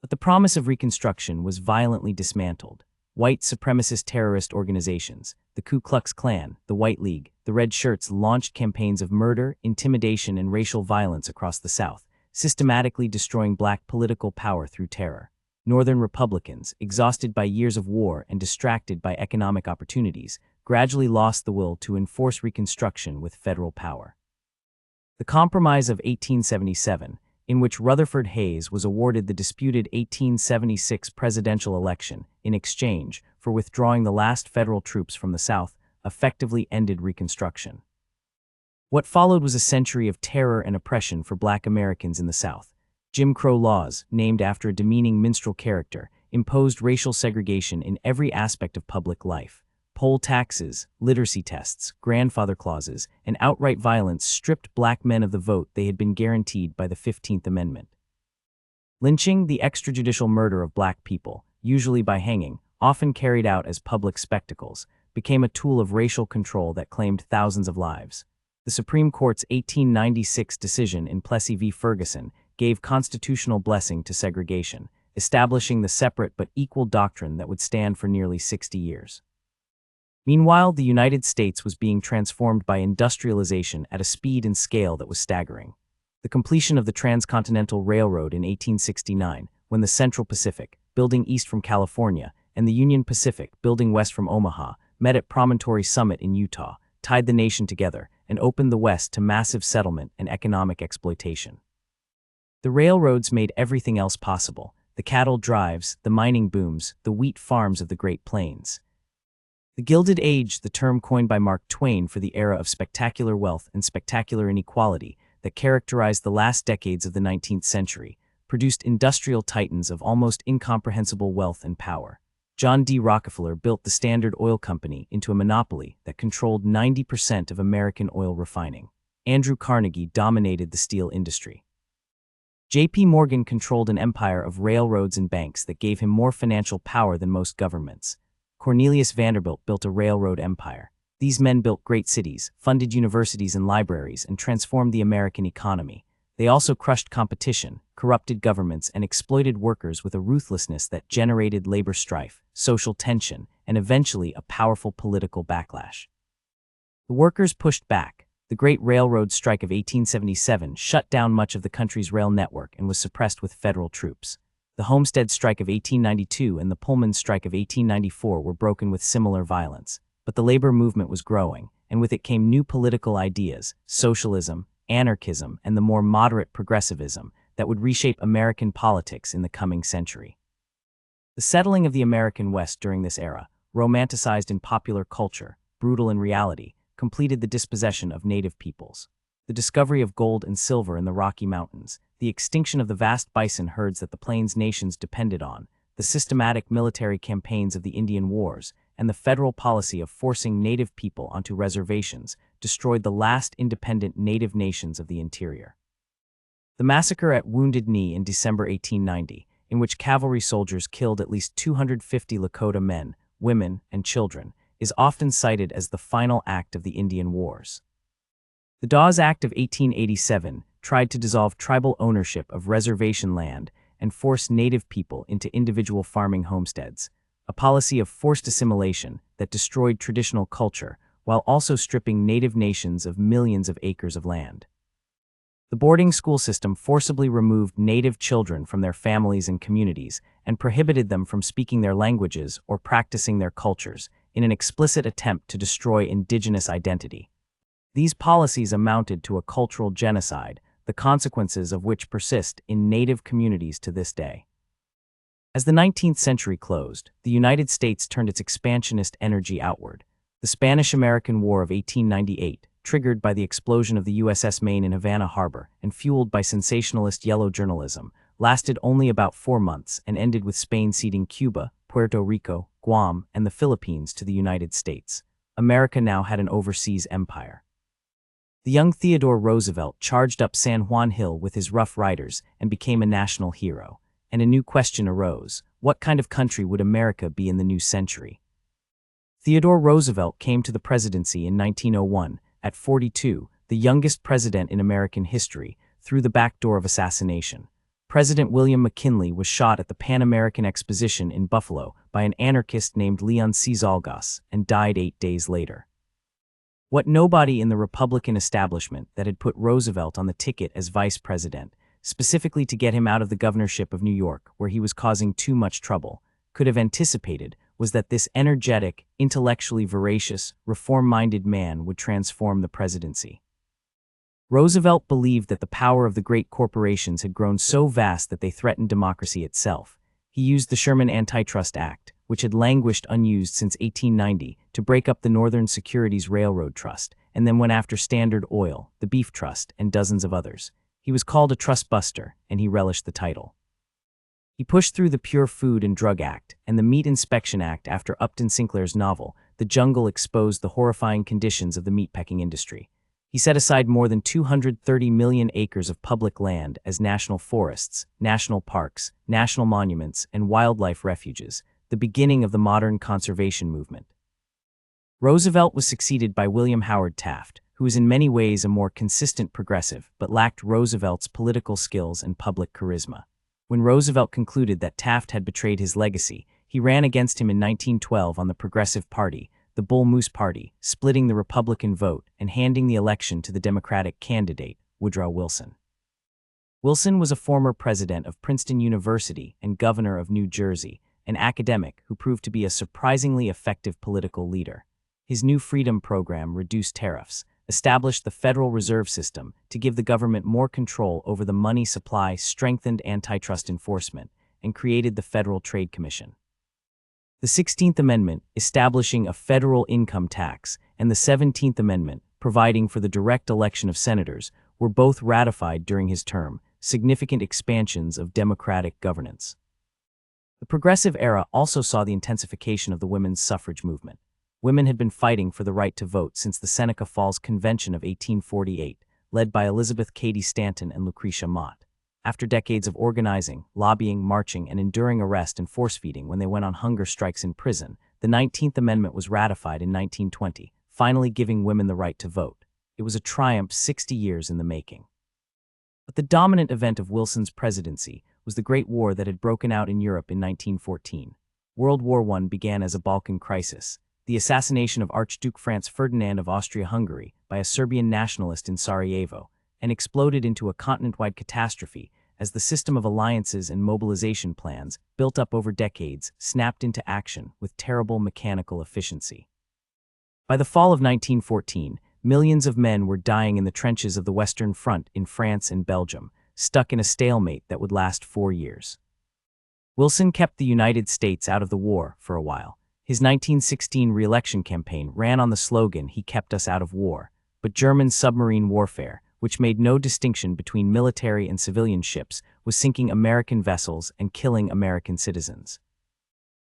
But the promise of Reconstruction was violently dismantled. White supremacist terrorist organizations, the Ku Klux Klan, the White League, the Red Shirts launched campaigns of murder, intimidation, and racial violence across the South, systematically destroying black political power through terror. Northern Republicans, exhausted by years of war and distracted by economic opportunities, gradually lost the will to enforce Reconstruction with federal power. The Compromise of 1877, in which Rutherford Hayes was awarded the disputed 1876 presidential election in exchange for withdrawing the last federal troops from the South, effectively ended Reconstruction. What followed was a century of terror and oppression for Black Americans in the South. Jim Crow laws, named after a demeaning minstrel character, imposed racial segregation in every aspect of public life. Poll taxes, literacy tests, grandfather clauses, and outright violence stripped Black men of the vote they had been guaranteed by the 15th Amendment. Lynching, the extrajudicial murder of Black people, usually by hanging, often carried out as public spectacles, became a tool of racial control that claimed thousands of lives. The Supreme Court's 1896 decision in Plessy v. Ferguson gave constitutional blessing to segregation, establishing the separate but equal doctrine that would stand for nearly 60 years. Meanwhile, the United States was being transformed by industrialization at a speed and scale that was staggering. The completion of the Transcontinental Railroad in 1869, when the Central Pacific, building east from California, and the Union Pacific, building west from Omaha, met at Promontory Summit in Utah, tied the nation together and opened the West to massive settlement and economic exploitation. The railroads made everything else possible: the cattle drives, the mining booms, the wheat farms of the Great Plains. The Gilded Age, the term coined by Mark Twain for the era of spectacular wealth and spectacular inequality that characterized the last decades of the 19th century, produced industrial titans of almost incomprehensible wealth and power. John D. Rockefeller built the Standard Oil Company into a monopoly that controlled 90% of American oil refining. Andrew Carnegie dominated the steel industry. J.P. Morgan controlled an empire of railroads and banks that gave him more financial power than most governments. Cornelius Vanderbilt built a railroad empire. These men built great cities, funded universities and libraries, and transformed the American economy. They also crushed competition, corrupted governments, and exploited workers with a ruthlessness that generated labor strife, social tension, and eventually a powerful political backlash. The workers pushed back. The Great Railroad Strike of 1877 shut down much of the country's rail network and was suppressed with federal troops. The Homestead Strike of 1892 and the Pullman Strike of 1894 were broken with similar violence. But the labor movement was growing, and with it came new political ideas: socialism, anarchism, and the more moderate progressivism that would reshape American politics in the coming century. The settling of the American West during this era, romanticized in popular culture, brutal in reality, completed the dispossession of native peoples. The discovery of gold and silver in the Rocky Mountains, the extinction of the vast bison herds that the Plains nations depended on, the systematic military campaigns of the Indian Wars, and the federal policy of forcing native people onto reservations destroyed the last independent native nations of the interior. The massacre at Wounded Knee in December 1890, in which cavalry soldiers killed at least 250 Lakota men, women, and children, is often cited as the final act of the Indian Wars. The Dawes Act of 1887 tried to dissolve tribal ownership of reservation land and force native people into individual farming homesteads, a policy of forced assimilation that destroyed traditional culture while also stripping native nations of millions of acres of land. The boarding school system forcibly removed native children from their families and communities and prohibited them from speaking their languages or practicing their cultures in an explicit attempt to destroy indigenous identity. These policies amounted to a cultural genocide, the consequences of which persist in native communities to this day. As the 19th century closed, the United States turned its expansionist energy outward. The Spanish-American War of 1898, triggered by the explosion of the USS Maine in Havana Harbor and fueled by sensationalist yellow journalism, lasted only about 4 months and ended with Spain ceding Cuba, Puerto Rico, Guam, and the Philippines to the United States. America now had an overseas empire. The young Theodore Roosevelt charged up San Juan Hill with his Rough Riders and became a national hero. And a new question arose: what kind of country would America be in the new century? Theodore Roosevelt came to the presidency in 1901, at 42, the youngest president in American history, through the back door of assassination. President William McKinley was shot at the Pan American Exposition in Buffalo by an anarchist named Leon C. Zalgas and died 8 days later. What nobody in the Republican establishment that had put Roosevelt on the ticket as vice president, specifically to get him out of the governorship of New York, where he was causing too much trouble, could have anticipated was that this energetic, intellectually voracious, reform-minded man would transform the presidency. Roosevelt believed that the power of the great corporations had grown so vast that they threatened democracy itself. He used the Sherman Antitrust Act, which had languished unused since 1890, to break up the Northern Securities Railroad Trust, and then went after Standard Oil, the Beef Trust, and dozens of others. He was called a trust buster, and he relished the title. He pushed through the Pure Food and Drug Act and the Meat Inspection Act after Upton Sinclair's novel, The Jungle, exposed the horrifying conditions of the meatpacking industry. He set aside more than 230 million acres of public land as national forests, national parks, national monuments, and wildlife refuges, the beginning of the modern conservation movement. Roosevelt was succeeded by William Howard Taft, who was in many ways a more consistent progressive but lacked Roosevelt's political skills and public charisma. When Roosevelt concluded that Taft had betrayed his legacy, he ran against him in 1912 on the Progressive Party, the Bull Moose Party, splitting the Republican vote and handing the election to the Democratic candidate, Woodrow Wilson. Wilson was a former president of Princeton University and governor of New Jersey, an academic who proved to be a surprisingly effective political leader. His New Freedom program reduced tariffs, established the Federal Reserve System to give the government more control over the money supply, strengthened antitrust enforcement, and created the Federal Trade Commission. The 16th Amendment, establishing a federal income tax, and the 17th Amendment, providing for the direct election of senators, were both ratified during his term, significant expansions of democratic governance. The Progressive era also saw the intensification of the women's suffrage movement. Women had been fighting for the right to vote since the Seneca Falls Convention of 1848, led by Elizabeth Cady Stanton and Lucretia Mott. After decades of organizing, lobbying, marching, and enduring arrest and force-feeding when they went on hunger strikes in prison, the 19th Amendment was ratified in 1920, finally giving women the right to vote. It was a triumph 60 years in the making. But the dominant event of Wilson's presidency was the Great War that had broken out in Europe in 1914. World War I began as a Balkan crisis, the assassination of Archduke Franz Ferdinand of Austria-Hungary by a Serbian nationalist in Sarajevo, and exploded into a continent-wide catastrophe as the system of alliances and mobilization plans, built up over decades, snapped into action with terrible mechanical efficiency. By the fall of 1914, millions of men were dying in the trenches of the Western Front in France and Belgium, stuck in a stalemate that would last 4 years. Wilson kept the United States out of the war for a while. His 1916 re-election campaign ran on the slogan, "He kept us out of war," but German submarine warfare, which made no distinction between military and civilian ships, was sinking American vessels and killing American citizens.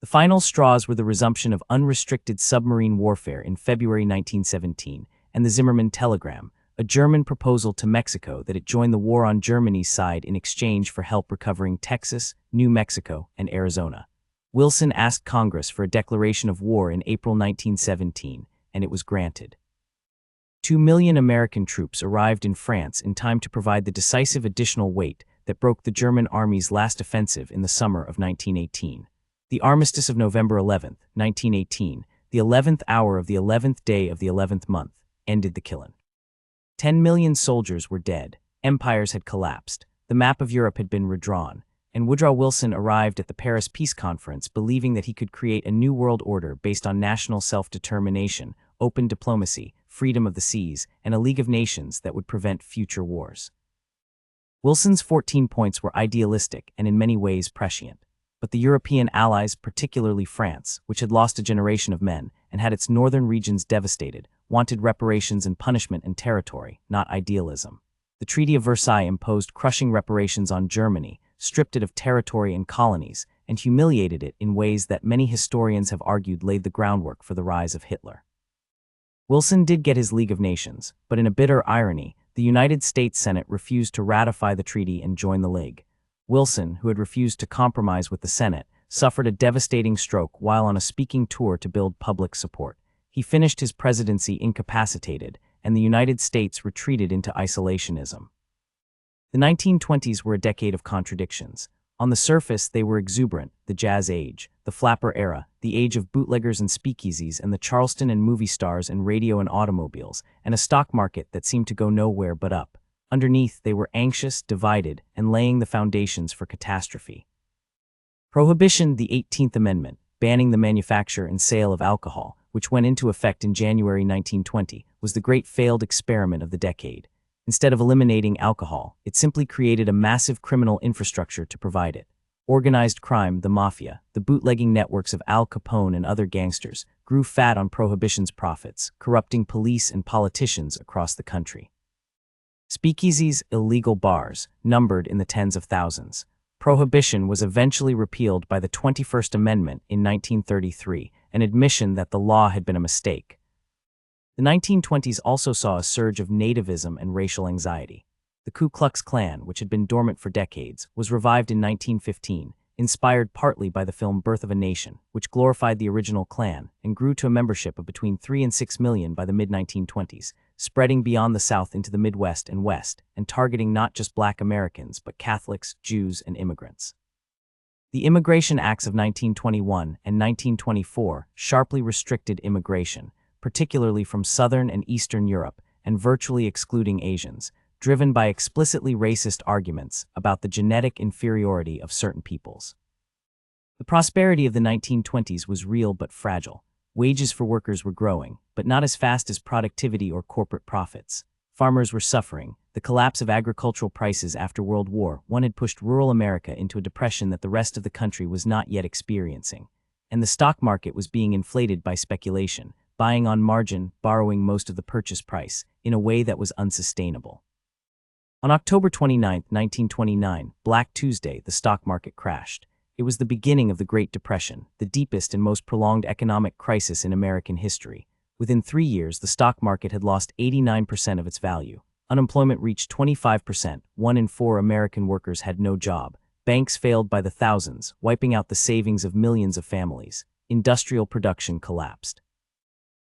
The final straws were the resumption of unrestricted submarine warfare in February 1917, and the Zimmermann Telegram, a German proposal to Mexico that it join the war on Germany's side in exchange for help recovering Texas, New Mexico, and Arizona. Wilson asked Congress for a declaration of war in April 1917, and it was granted. 2 million American troops arrived in France in time to provide the decisive additional weight that broke the German army's last offensive in the summer of 1918. The armistice of November 11, 1918, the 11th hour of the 11th day of the 11th month, ended the killing. 10 million soldiers were dead, empires had collapsed, the map of Europe had been redrawn, and Woodrow Wilson arrived at the Paris Peace Conference believing that he could create a new world order based on national self-determination, open diplomacy, freedom of the seas, and a League of Nations that would prevent future wars. Wilson's 14 points were idealistic and in many ways prescient, but the European allies, particularly France, which had lost a generation of men and had its northern regions devastated, wanted reparations and punishment and territory, not idealism. The Treaty of Versailles imposed crushing reparations on Germany, stripped it of territory and colonies, and humiliated it in ways that many historians have argued laid the groundwork for the rise of Hitler. Wilson did get his League of Nations, but in a bitter irony, the United States Senate refused to ratify the treaty and join the League. Wilson, who had refused to compromise with the Senate, suffered a devastating stroke while on a speaking tour to build public support. He finished his presidency incapacitated, and the United States retreated into isolationism. The 1920s were a decade of contradictions. On the surface, they were exuberant, the Jazz Age, the Flapper Era, the age of bootleggers and speakeasies and the Charleston and movie stars and radio and automobiles, and a stock market that seemed to go nowhere but up. Underneath, they were anxious, divided, and laying the foundations for catastrophe. Prohibition, the 18th Amendment, banning the manufacture and sale of alcohol, which went into effect in January 1920, was the great failed experiment of the decade. Instead of eliminating alcohol, it simply created a massive criminal infrastructure to provide it. Organized crime, the mafia, the bootlegging networks of Al Capone and other gangsters, grew fat on Prohibition's profits, corrupting police and politicians across the country. Speakeasies, illegal bars, numbered in the tens of thousands. Prohibition was eventually repealed by the 21st Amendment in 1933, an admission that the law had been a mistake. The 1920s also saw a surge of nativism and racial anxiety. The Ku Klux Klan, which had been dormant for decades, was revived in 1915, inspired partly by the film Birth of a Nation, which glorified the original Klan and grew to a membership of between 3 and 6 million by the mid-1920s, spreading beyond the South into the Midwest and West, and targeting not just Black Americans but Catholics, Jews, and immigrants. The Immigration Acts of 1921 and 1924 sharply restricted immigration, particularly from Southern and Eastern Europe, and virtually excluding Asians, driven by explicitly racist arguments about the genetic inferiority of certain peoples. The prosperity of the 1920s was real but fragile. Wages for workers were growing, but not as fast as productivity or corporate profits. Farmers were suffering. The collapse of agricultural prices after World War I had pushed rural America into a depression that the rest of the country was not yet experiencing. And the stock market was being inflated by speculation, buying on margin, borrowing most of the purchase price, in a way that was unsustainable. On October 29, 1929, Black Tuesday, the stock market crashed. It was the beginning of the Great Depression, the deepest and most prolonged economic crisis in American history. Within 3 years, the stock market had lost 89% of its value. Unemployment reached 25%. 1 in 4 American workers had no job. Banks failed by the thousands, wiping out the savings of millions of families. Industrial production collapsed.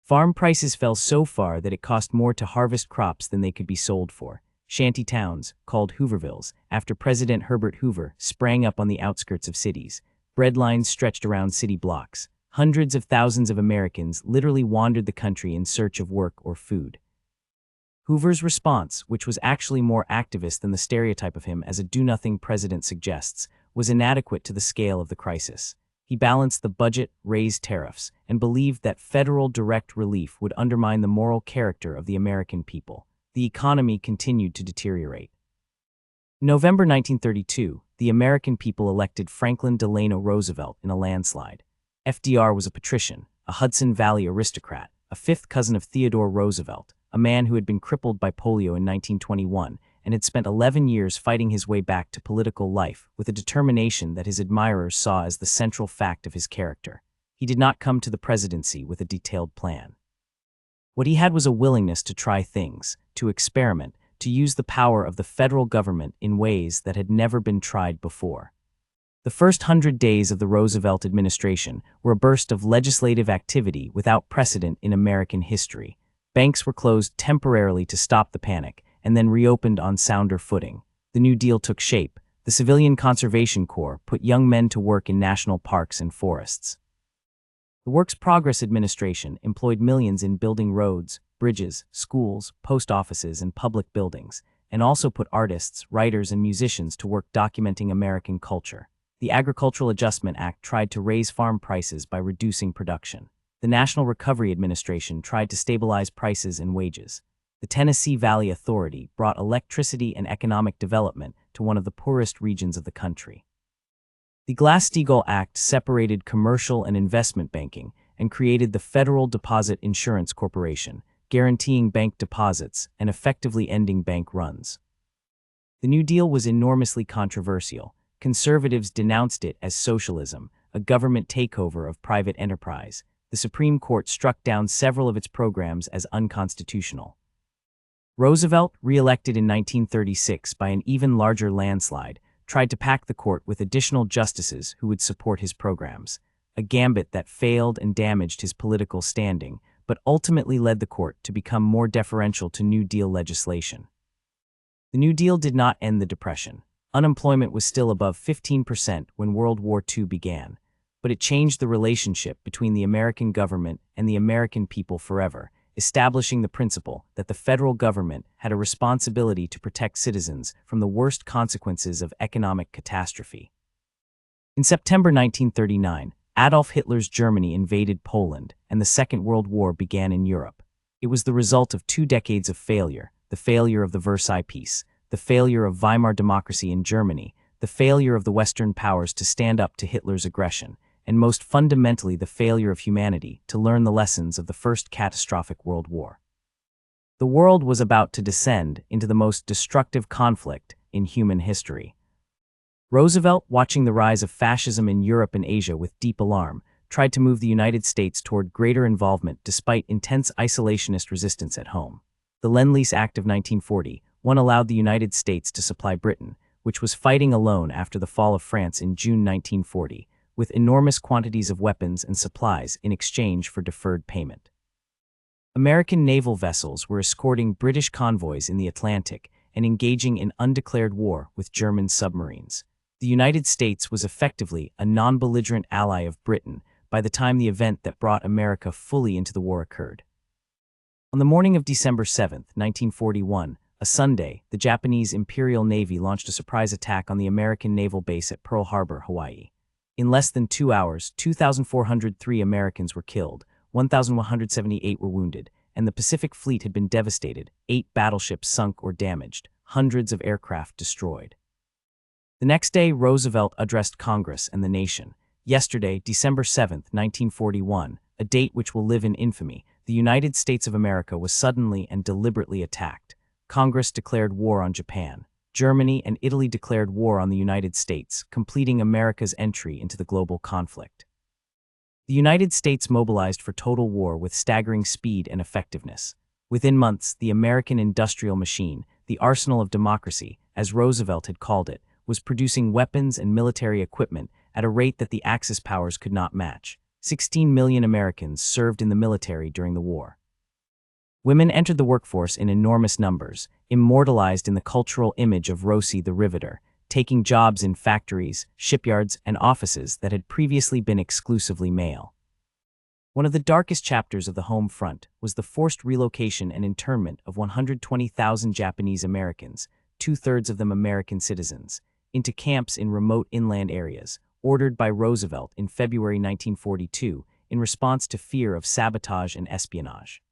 Farm prices fell so far that it cost more to harvest crops than they could be sold for. Shanty towns, called Hoovervilles, after President Herbert Hoover, sprang up on the outskirts of cities. Bread lines stretched around city blocks. Hundreds of thousands of Americans literally wandered the country in search of work or food. Hoover's response, which was actually more activist than the stereotype of him as a do-nothing president suggests, was inadequate to the scale of the crisis. He balanced the budget, raised tariffs, and believed that federal direct relief would undermine the moral character of the American people. The economy continued to deteriorate. In November 1932, the American people elected Franklin Delano Roosevelt in a landslide. FDR was a patrician, a Hudson Valley aristocrat, a fifth cousin of Theodore Roosevelt, a man who had been crippled by polio in 1921 and had spent 11 years fighting his way back to political life with a determination that his admirers saw as the central fact of his character. He did not come to the presidency with a detailed plan. What he had was a willingness to try things, to experiment, to use the power of the federal government in ways that had never been tried before. The first 100 days of the Roosevelt administration were a burst of legislative activity without precedent in American history. Banks were closed temporarily to stop the panic, and then reopened on sounder footing. The New Deal took shape. The Civilian Conservation Corps put young men to work in national parks and forests. The Works Progress Administration employed millions in building roads, bridges, schools, post offices, and public buildings, and also put artists, writers, and musicians to work documenting American culture. The Agricultural Adjustment Act tried to raise farm prices by reducing production. The National Recovery Administration tried to stabilize prices and wages. The Tennessee Valley Authority brought electricity and economic development to one of the poorest regions of the country. The Glass-Steagall Act separated commercial and investment banking and created the Federal Deposit Insurance Corporation, guaranteeing bank deposits and effectively ending bank runs. The New Deal was enormously controversial. Conservatives denounced it as socialism, a government takeover of private enterprise. The Supreme Court struck down several of its programs as unconstitutional. Roosevelt, re-elected in 1936 by an even larger landslide, tried to pack the court with additional justices who would support his programs, a gambit that failed and damaged his political standing, but ultimately led the court to become more deferential to New Deal legislation. The New Deal did not end the Depression. Unemployment was still above 15% when World War II began, but it changed the relationship between the American government and the American people forever, establishing the principle that the federal government had a responsibility to protect citizens from the worst consequences of economic catastrophe. In September 1939, Adolf Hitler's Germany invaded Poland, and the Second World War began in Europe. It was the result of 2 decades of failure, the failure of the Versailles Peace, the failure of Weimar democracy in Germany, the failure of the Western powers to stand up to Hitler's aggression, and most fundamentally the failure of humanity to learn the lessons of the First Catastrophic World War. The world was about to descend into the most destructive conflict in human history. Roosevelt, watching the rise of fascism in Europe and Asia with deep alarm, tried to move the United States toward greater involvement despite intense isolationist resistance at home. The Lend-Lease Act of 1941 allowed the United States to supply Britain, which was fighting alone after the fall of France in June 1940, with enormous quantities of weapons and supplies in exchange for deferred payment. American naval vessels were escorting British convoys in the Atlantic and engaging in undeclared war with German submarines. The United States was effectively a non-belligerent ally of Britain by the time the event that brought America fully into the war occurred. On the morning of December 7, 1941, a Sunday, the Japanese Imperial Navy launched a surprise attack on the American naval base at Pearl Harbor, Hawaii. In less than 2 hours, 2,403 Americans were killed, 1,178 were wounded, and the Pacific Fleet had been devastated, 8 battleships sunk or damaged, hundreds of aircraft destroyed. The next day, Roosevelt addressed Congress and the nation. Yesterday, December 7, 1941, a date which will live in infamy, the United States of America was suddenly and deliberately attacked. Congress declared war on Japan. Germany and Italy declared war on the United States, completing America's entry into the global conflict. The United States mobilized for total war with staggering speed and effectiveness. Within months, the American industrial machine, the arsenal of democracy, as Roosevelt had called it, was producing weapons and military equipment at a rate that the Axis powers could not match. 16 million Americans served in the military during the war. Women entered the workforce in enormous numbers, immortalized in the cultural image of Rosie the Riveter, taking jobs in factories, shipyards, and offices that had previously been exclusively male. One of the darkest chapters of the home front was the forced relocation and internment of 120,000 Japanese Americans, 2/3 of them American citizens, into camps in remote inland areas, ordered by Roosevelt in February 1942 in response to fear of sabotage and espionage.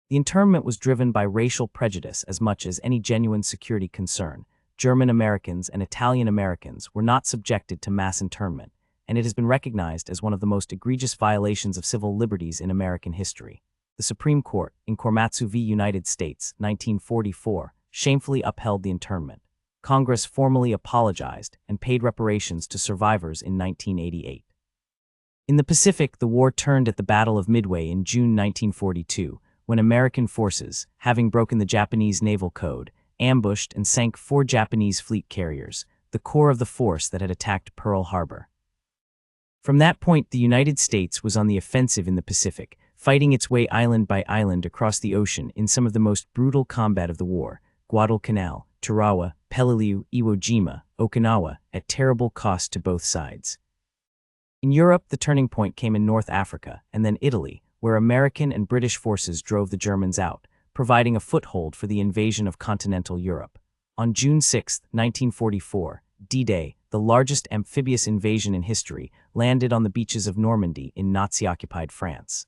The internment was driven by racial prejudice as much as any genuine security concern. German Americans and Italian Americans were not subjected to mass internment, and it has been recognized as one of the most egregious violations of civil liberties in American history. The Supreme Court, in Korematsu v. United States, 1944, shamefully upheld the internment. Congress formally apologized and paid reparations to survivors in 1988. In the Pacific, the war turned at the Battle of Midway in June 1942, when American forces, having broken the Japanese naval code, ambushed and sank 4 Japanese fleet carriers, the core of the force that had attacked Pearl Harbor. From that point, the United States was on the offensive in the Pacific, fighting its way island by island across the ocean in some of the most brutal combat of the war: Guadalcanal, Tarawa, Peleliu, Iwo Jima, Okinawa, at terrible cost to both sides. In Europe, the turning point came in North Africa, and then Italy, where American and British forces drove the Germans out, providing a foothold for the invasion of continental Europe. On June 6, 1944, D-Day, the largest amphibious invasion in history, landed on the beaches of Normandy in Nazi-occupied France.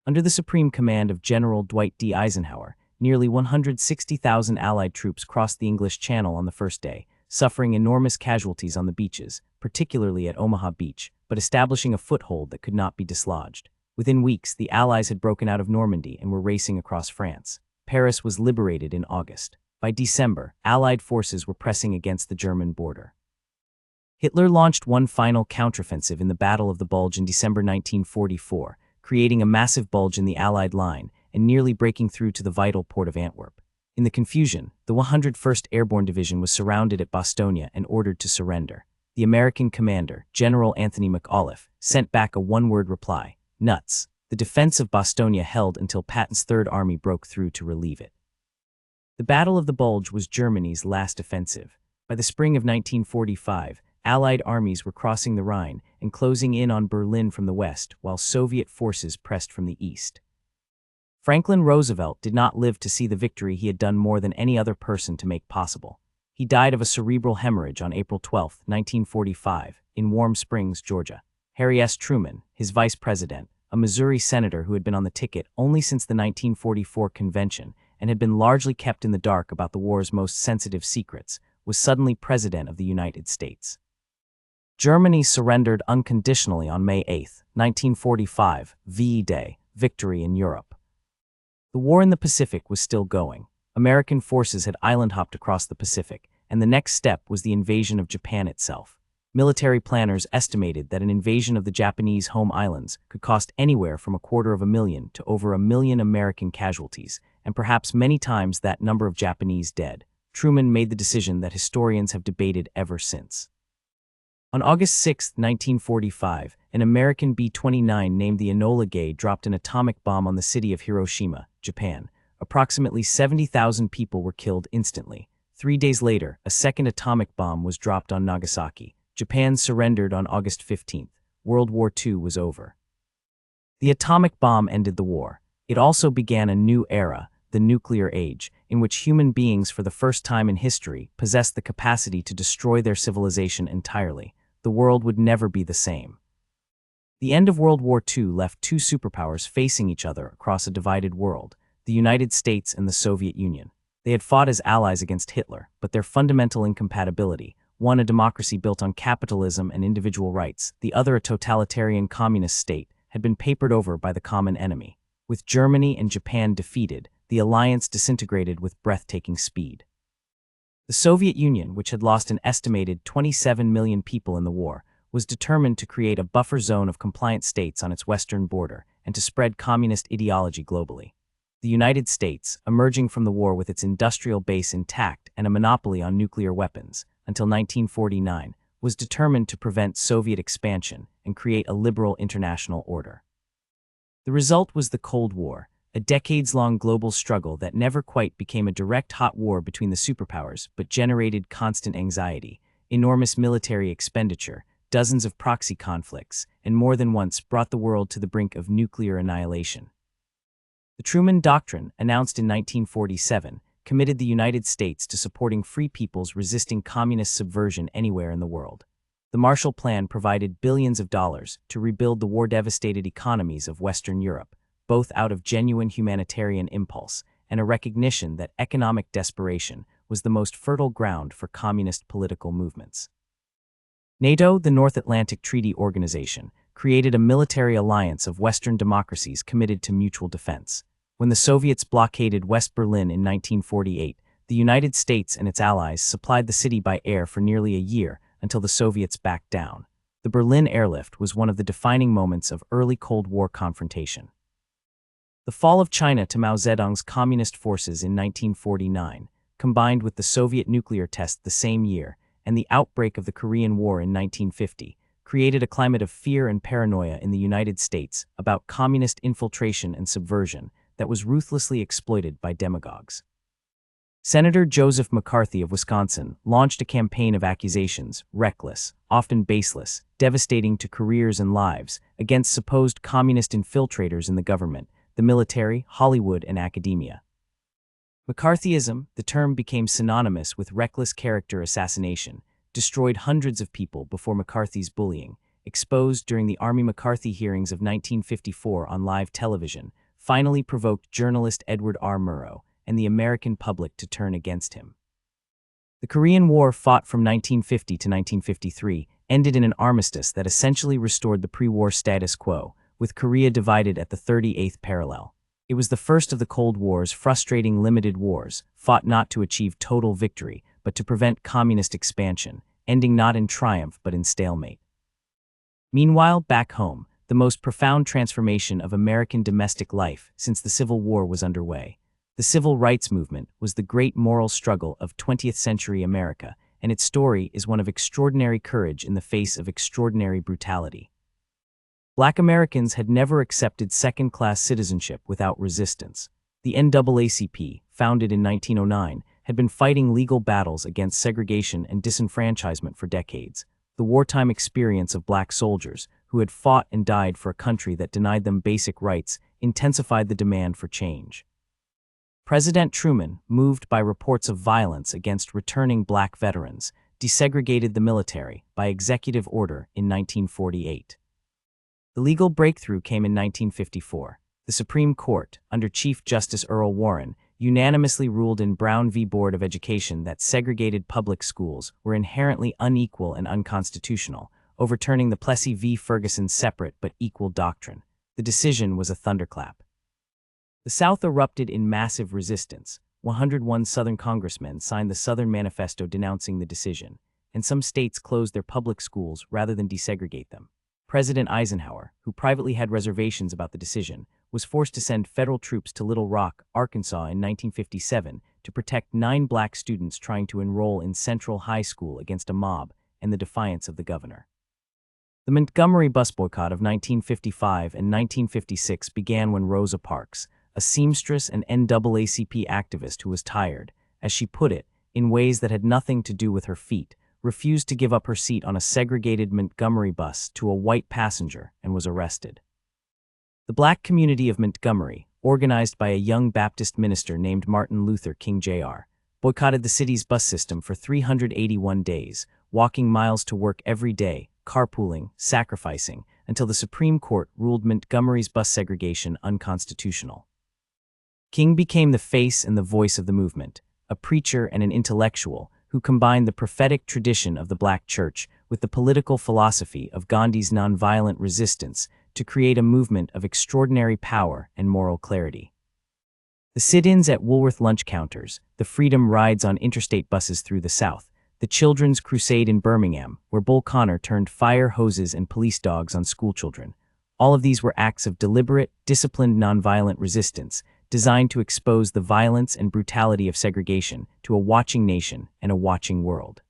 Under the supreme command of General Dwight D. Eisenhower, nearly 160,000 Allied troops crossed the English Channel on the first day, suffering enormous casualties on the beaches, particularly at Omaha Beach, but establishing a foothold that could not be dislodged. Within weeks, the Allies had broken out of Normandy and were racing across France. Paris was liberated in August. By December, Allied forces were pressing against the German border. Hitler launched one final counteroffensive in the Battle of the Bulge in December 1944, creating a massive bulge in the Allied line and nearly breaking through to the vital port of Antwerp. In the confusion, the 101st Airborne Division was surrounded at Bastogne and ordered to surrender. The American commander, General Anthony McAuliffe, sent back a one-word reply: nuts. The defense of Bastogne held until Patton's Third Army broke through to relieve it. The Battle of the Bulge was Germany's last offensive. By the spring of 1945, Allied armies were crossing the Rhine and closing in on Berlin from the west, while Soviet forces pressed from the east. Franklin Roosevelt did not live to see the victory he had done more than any other person to make possible. He died of a cerebral hemorrhage on April 12, 1945, in Warm Springs, Georgia. Harry S. Truman, his vice president, a Missouri senator who had been on the ticket only since the 1944 convention and had been largely kept in the dark about the war's most sensitive secrets, was suddenly President of the United States. Germany surrendered unconditionally on May 8, 1945, VE Day, victory in Europe. The war in the Pacific was still going. American forces had island-hopped across the Pacific, and the next step was the invasion of Japan itself. Military planners estimated that an invasion of the Japanese home islands could cost anywhere from 250,000 to over 1 million American casualties, and perhaps many times that number of Japanese dead. Truman made the decision that historians have debated ever since. On August 6, 1945, an American B-29 named the Enola Gay dropped an atomic bomb on the city of Hiroshima, Japan. Approximately 70,000 people were killed instantly. 3 days later, a second atomic bomb was dropped on Nagasaki. Japan surrendered on August 15. World War II was over. The atomic bomb ended the war. It also began a new era, the nuclear age, in which human beings for the first time in history possessed the capacity to destroy their civilization entirely. The world would never be the same. The end of World War II left two superpowers facing each other across a divided world, the United States and the Soviet Union. They had fought as allies against Hitler, but their fundamental incompatibility, one a democracy built on capitalism and individual rights, the other a totalitarian communist state, had been papered over by the common enemy. With Germany and Japan defeated, the alliance disintegrated with breathtaking speed. The Soviet Union, which had lost an estimated 27 million people in the war, was determined to create a buffer zone of compliant states on its western border and to spread communist ideology globally. The United States, emerging from the war with its industrial base intact and a monopoly on nuclear weapons, until 1949, was determined to prevent Soviet expansion and create a liberal international order. The result was the Cold War, a decades-long global struggle that never quite became a direct hot war between the superpowers but generated constant anxiety, enormous military expenditure, dozens of proxy conflicts, and more than once brought the world to the brink of nuclear annihilation. The Truman Doctrine, announced in 1947, committed the United States to supporting free peoples resisting communist subversion anywhere in the world. The Marshall Plan provided billions of dollars to rebuild the war-devastated economies of Western Europe, both out of genuine humanitarian impulse and a recognition that economic desperation was the most fertile ground for communist political movements. NATO, the North Atlantic Treaty Organization, created a military alliance of Western democracies committed to mutual defense. When the Soviets blockaded West Berlin in 1948, the United States and its allies supplied the city by air for nearly a year until the Soviets backed down. The Berlin airlift was one of the defining moments of early Cold War confrontation. The fall of China to Mao Zedong's communist forces in 1949, combined with the Soviet nuclear test the same year and the outbreak of the Korean War in 1950, created a climate of fear and paranoia in the United States about communist infiltration and subversion that was ruthlessly exploited by demagogues. Senator Joseph McCarthy of Wisconsin launched a campaign of accusations, reckless, often baseless, devastating to careers and lives, against supposed communist infiltrators in the government, the military, Hollywood, and academia. McCarthyism, the term became synonymous with reckless character assassination, destroyed hundreds of people before McCarthy's bullying, exposed during the Army McCarthy hearings of 1954 on live television, finally provoked journalist Edward R. Murrow and the American public to turn against him. The Korean War, fought from 1950 to 1953, ended in an armistice that essentially restored the pre-war status quo, with Korea divided at the 38th parallel. It was the first of the Cold War's frustrating limited wars, fought not to achieve total victory, but to prevent communist expansion, ending not in triumph but in stalemate. Meanwhile, back home, the most profound transformation of American domestic life since the Civil War was underway. The Civil Rights Movement was the great moral struggle of 20th century America, and its story is one of extraordinary courage in the face of extraordinary brutality. Black Americans had never accepted second-class citizenship without resistance. The NAACP, founded in 1909, had been fighting legal battles against segregation and disenfranchisement for decades. The wartime experience of black soldiers, who had fought and died for a country that denied them basic rights, intensified the demand for change. President Truman, moved by reports of violence against returning black veterans, desegregated the military by executive order in 1948. The legal breakthrough came in 1954. The Supreme Court, under Chief Justice Earl Warren, unanimously ruled in Brown v. Board of Education that segregated public schools were inherently unequal and unconstitutional, overturning the Plessy v. Ferguson separate but equal doctrine. The decision was a thunderclap. The South erupted in massive resistance. 101 Southern congressmen signed the Southern Manifesto denouncing the decision, and some states closed their public schools rather than desegregate them. President Eisenhower, who privately had reservations about the decision, was forced to send federal troops to Little Rock, Arkansas in 1957 to protect 9 black students trying to enroll in Central High School against a mob and the defiance of the governor. The Montgomery bus boycott of 1955 and 1956 began when Rosa Parks, a seamstress and NAACP activist who was tired, as she put it, in ways that had nothing to do with her feet, refused to give up her seat on a segregated Montgomery bus to a white passenger and was arrested. The black community of Montgomery, organized by a young Baptist minister named Martin Luther King Jr., boycotted the city's bus system for 381 days, walking miles to work every day, carpooling, sacrificing, until the Supreme Court ruled Montgomery's bus segregation unconstitutional. King became the face and the voice of the movement, a preacher and an intellectual who combined the prophetic tradition of the Black church with the political philosophy of Gandhi's nonviolent resistance to create a movement of extraordinary power and moral clarity. The sit-ins at Woolworth lunch counters, the freedom rides on interstate buses through the South, the Children's Crusade in Birmingham, where Bull Connor turned fire hoses and police dogs on schoolchildren. All of these were acts of deliberate, disciplined nonviolent resistance designed to expose the violence and brutality of segregation to a watching nation and a watching world.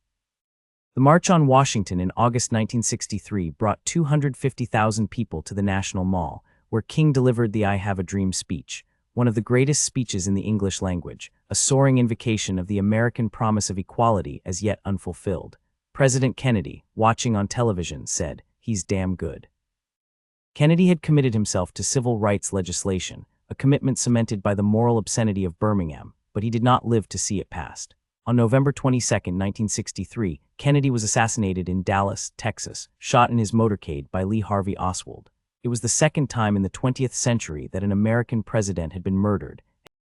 The March on Washington in August 1963 brought 250,000 people to the National Mall, where King delivered the I Have a Dream speech, one of the greatest speeches in the English language, a soaring invocation of the American promise of equality as yet unfulfilled. President Kennedy, watching on television, said, "He's damn good." Kennedy had committed himself to civil rights legislation, a commitment cemented by the moral obscenity of Birmingham, but he did not live to see it passed. On November 22, 1963, Kennedy was assassinated in Dallas, Texas, shot in his motorcade by Lee Harvey Oswald. It was the second time in the 20th century that an American president had been murdered,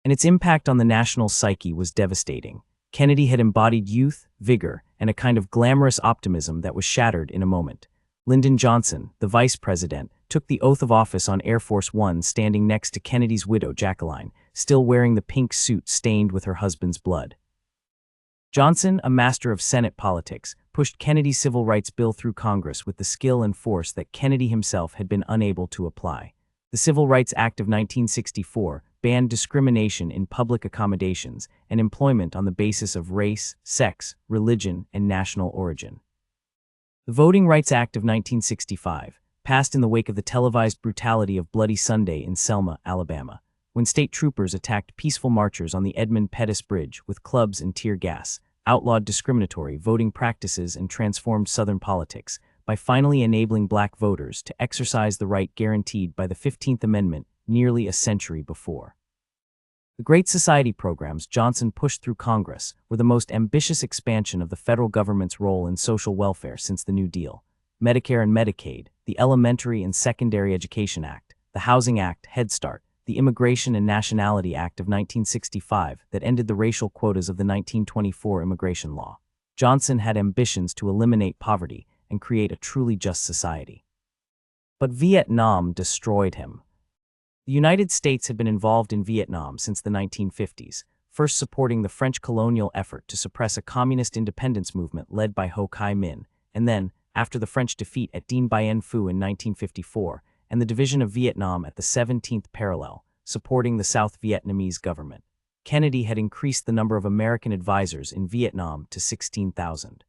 and its impact on the national psyche was devastating. Kennedy had embodied youth, vigor, and a kind of glamorous optimism that was shattered in a moment. Lyndon Johnson, the vice president, took the oath of office on Air Force One standing next to Kennedy's widow, Jacqueline, still wearing the pink suit stained with her husband's blood. Johnson, a master of Senate politics, pushed Kennedy's civil rights bill through Congress with the skill and force that Kennedy himself had been unable to apply. The Civil Rights Act of 1964 banned discrimination in public accommodations and employment on the basis of race, sex, religion, and national origin. The Voting Rights Act of 1965, passed in the wake of the televised brutality of Bloody Sunday in Selma, Alabama, when state troopers attacked peaceful marchers on the Edmund Pettus Bridge with clubs and tear gas, outlawed discriminatory voting practices and transformed Southern politics by finally enabling black voters to exercise the right guaranteed by the 15th Amendment nearly a century before. The Great Society programs Johnson pushed through Congress were the most ambitious expansion of the federal government's role in social welfare since the New Deal. Medicare and Medicaid, the Elementary and Secondary Education Act, the Housing Act, Head Start, the Immigration and Nationality Act of 1965 that ended the racial quotas of the 1924 immigration law. Johnson had ambitions to eliminate poverty and create a truly just society. But Vietnam destroyed him. The United States had been involved in Vietnam since the 1950s, first supporting the French colonial effort to suppress a communist independence movement led by Ho Chi Minh, and then, after the French defeat at Dien Bien Phu in 1954, and the division of Vietnam at the 17th parallel, supporting the South Vietnamese government. Kennedy had increased the number of American advisors in Vietnam to 16,000.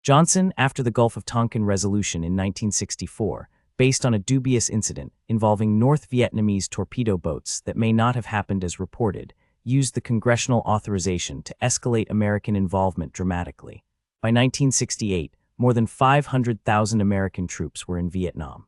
Johnson, after the Gulf of Tonkin resolution in 1964, based on a dubious incident involving North Vietnamese torpedo boats that may not have happened as reported, used the congressional authorization to escalate American involvement dramatically. By 1968, more than 500,000 American troops were in Vietnam.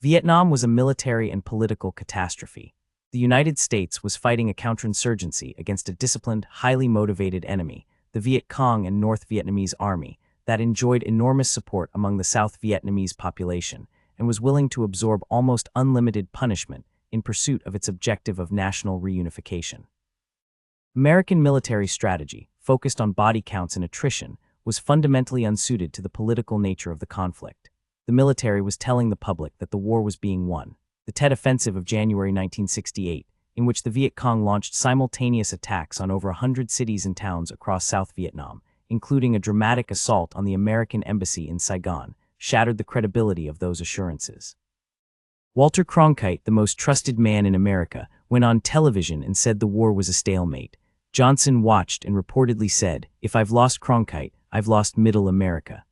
Vietnam was a military and political catastrophe. The United States was fighting a counterinsurgency against a disciplined, highly motivated enemy, the Viet Cong and North Vietnamese Army, that enjoyed enormous support among the South Vietnamese population and was willing to absorb almost unlimited punishment in pursuit of its objective of national reunification. American military strategy, focused on body counts and attrition, was fundamentally unsuited to the political nature of the conflict. The military was telling the public that the war was being won. The Tet Offensive of January 1968, in which the Viet Cong launched simultaneous attacks on over 100 cities and towns across South Vietnam, including a dramatic assault on the American embassy in Saigon, shattered the credibility of those assurances. Walter Cronkite, the most trusted man in America, went on television and said the war was a stalemate. Johnson watched and reportedly said, "If I've lost Cronkite, I've lost Middle America."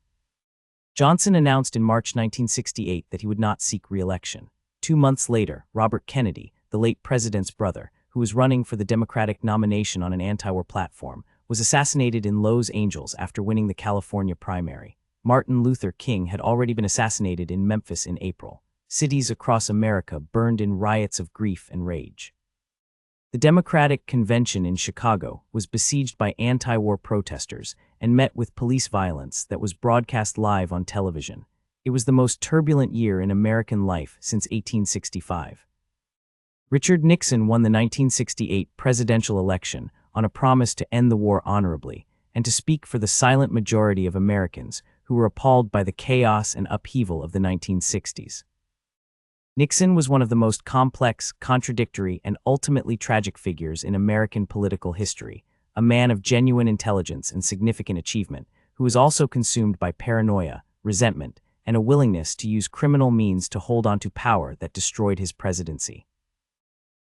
Johnson announced in March 1968 that he would not seek re-election. 2 months later, Robert Kennedy, the late president's brother, who was running for the Democratic nomination on an anti-war platform, was assassinated in Los Angeles after winning the California primary. Martin Luther King had already been assassinated in Memphis in April. Cities across America burned in riots of grief and rage. The Democratic Convention in Chicago was besieged by anti-war protesters and met with police violence that was broadcast live on television. It was the most turbulent year in American life since 1865. Richard Nixon won the 1968 presidential election on a promise to end the war honorably and to speak for the silent majority of Americans who were appalled by the chaos and upheaval of the 1960s. Nixon was one of the most complex, contradictory, and ultimately tragic figures in American political history, a man of genuine intelligence and significant achievement, who was also consumed by paranoia, resentment, and a willingness to use criminal means to hold on to power that destroyed his presidency.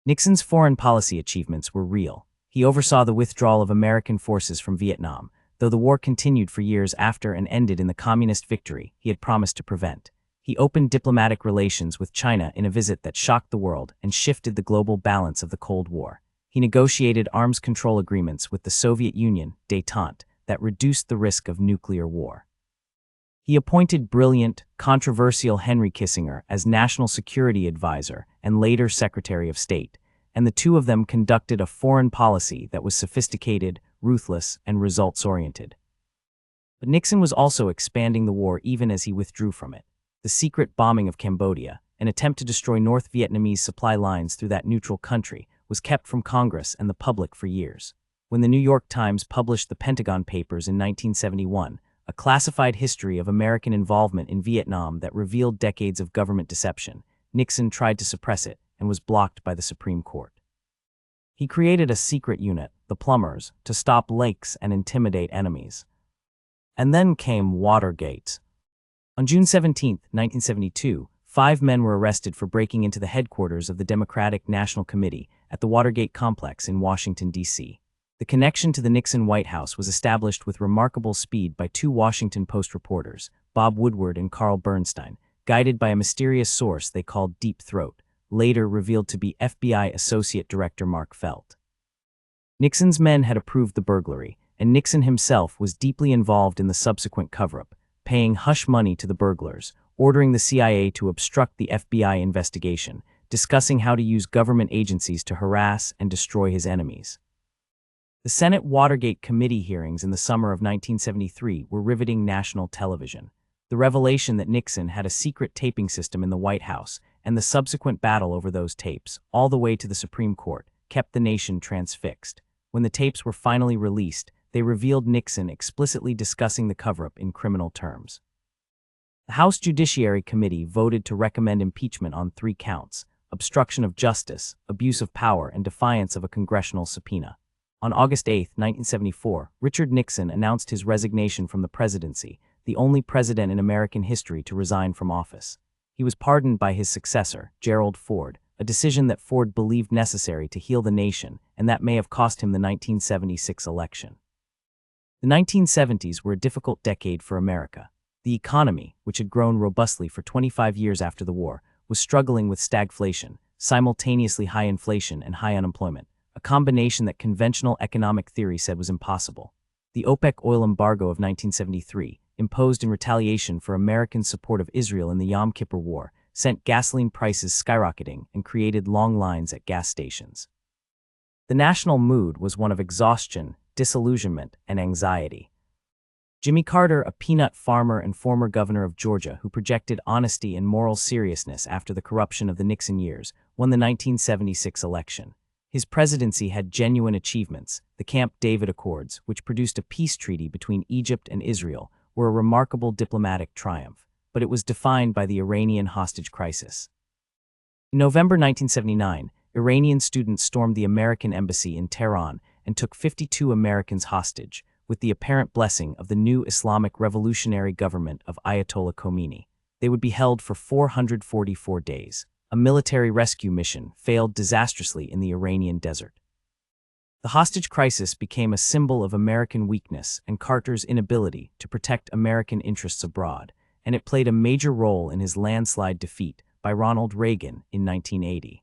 Nixon's foreign policy achievements were real. He oversaw the withdrawal of American forces from Vietnam, though the war continued for years after and ended in the communist victory he had promised to prevent. He opened diplomatic relations with China in a visit that shocked the world and shifted the global balance of the Cold War. He negotiated arms control agreements with the Soviet Union, détente, that reduced the risk of nuclear war. He appointed brilliant, controversial Henry Kissinger as National Security Advisor and later Secretary of State, and the two of them conducted a foreign policy that was sophisticated, ruthless, and results-oriented. But Nixon was also expanding the war even as he withdrew from it. The secret bombing of Cambodia, an attempt to destroy North Vietnamese supply lines through that neutral country, was kept from Congress and the public for years. When the New York Times published the Pentagon Papers in 1971, a classified history of American involvement in Vietnam that revealed decades of government deception, Nixon tried to suppress it and was blocked by the Supreme Court. He created a secret unit, the Plumbers, to stop leaks and intimidate enemies. And then came Watergate. On June 17, 1972, 5 men were arrested for breaking into the headquarters of the Democratic National Committee at the Watergate complex in Washington, D.C. The connection to the Nixon White House was established with remarkable speed by 2 Washington Post reporters, Bob Woodward and Carl Bernstein, guided by a mysterious source they called Deep Throat, later revealed to be FBI Associate Director Mark Felt. Nixon's men had approved the burglary, and Nixon himself was deeply involved in the subsequent cover-up, paying hush money to the burglars, ordering the CIA to obstruct the FBI investigation, discussing how to use government agencies to harass and destroy his enemies. The Senate Watergate Committee hearings in the summer of 1973 were riveting national television. The revelation that Nixon had a secret taping system in the White House and the subsequent battle over those tapes, all the way to the Supreme Court, kept the nation transfixed. When the tapes were finally released, they revealed Nixon explicitly discussing the cover-up in criminal terms. The House Judiciary Committee voted to recommend impeachment on 3 counts: obstruction of justice, abuse of power, and defiance of a congressional subpoena. On August 8, 1974, Richard Nixon announced his resignation from the presidency, the only president in American history to resign from office. He was pardoned by his successor, Gerald Ford, a decision that Ford believed necessary to heal the nation and that may have cost him the 1976 election. The 1970s were a difficult decade for America. The economy, which had grown robustly for 25 years after the war, was struggling with stagflation, simultaneously high inflation and high unemployment, a combination that conventional economic theory said was impossible. The OPEC oil embargo of 1973, imposed in retaliation for American support of Israel in the Yom Kippur War, sent gasoline prices skyrocketing and created long lines at gas stations. The national mood was one of exhaustion, disillusionment, and anxiety. Jimmy Carter, a peanut farmer and former governor of Georgia who projected honesty and moral seriousness after the corruption of the Nixon years, won the 1976 election. His presidency had genuine achievements. The Camp David Accords, which produced a peace treaty between Egypt and Israel, were a remarkable diplomatic triumph, but it was defined by the Iranian hostage crisis. In November 1979, Iranian students stormed the American embassy in Tehran and took 52 Americans hostage, with the apparent blessing of the new Islamic revolutionary government of Ayatollah Khomeini. They would be held for 444 days. A military rescue mission failed disastrously in the Iranian desert. The hostage crisis became a symbol of American weakness and Carter's inability to protect American interests abroad, and it played a major role in his landslide defeat by Ronald Reagan in 1980.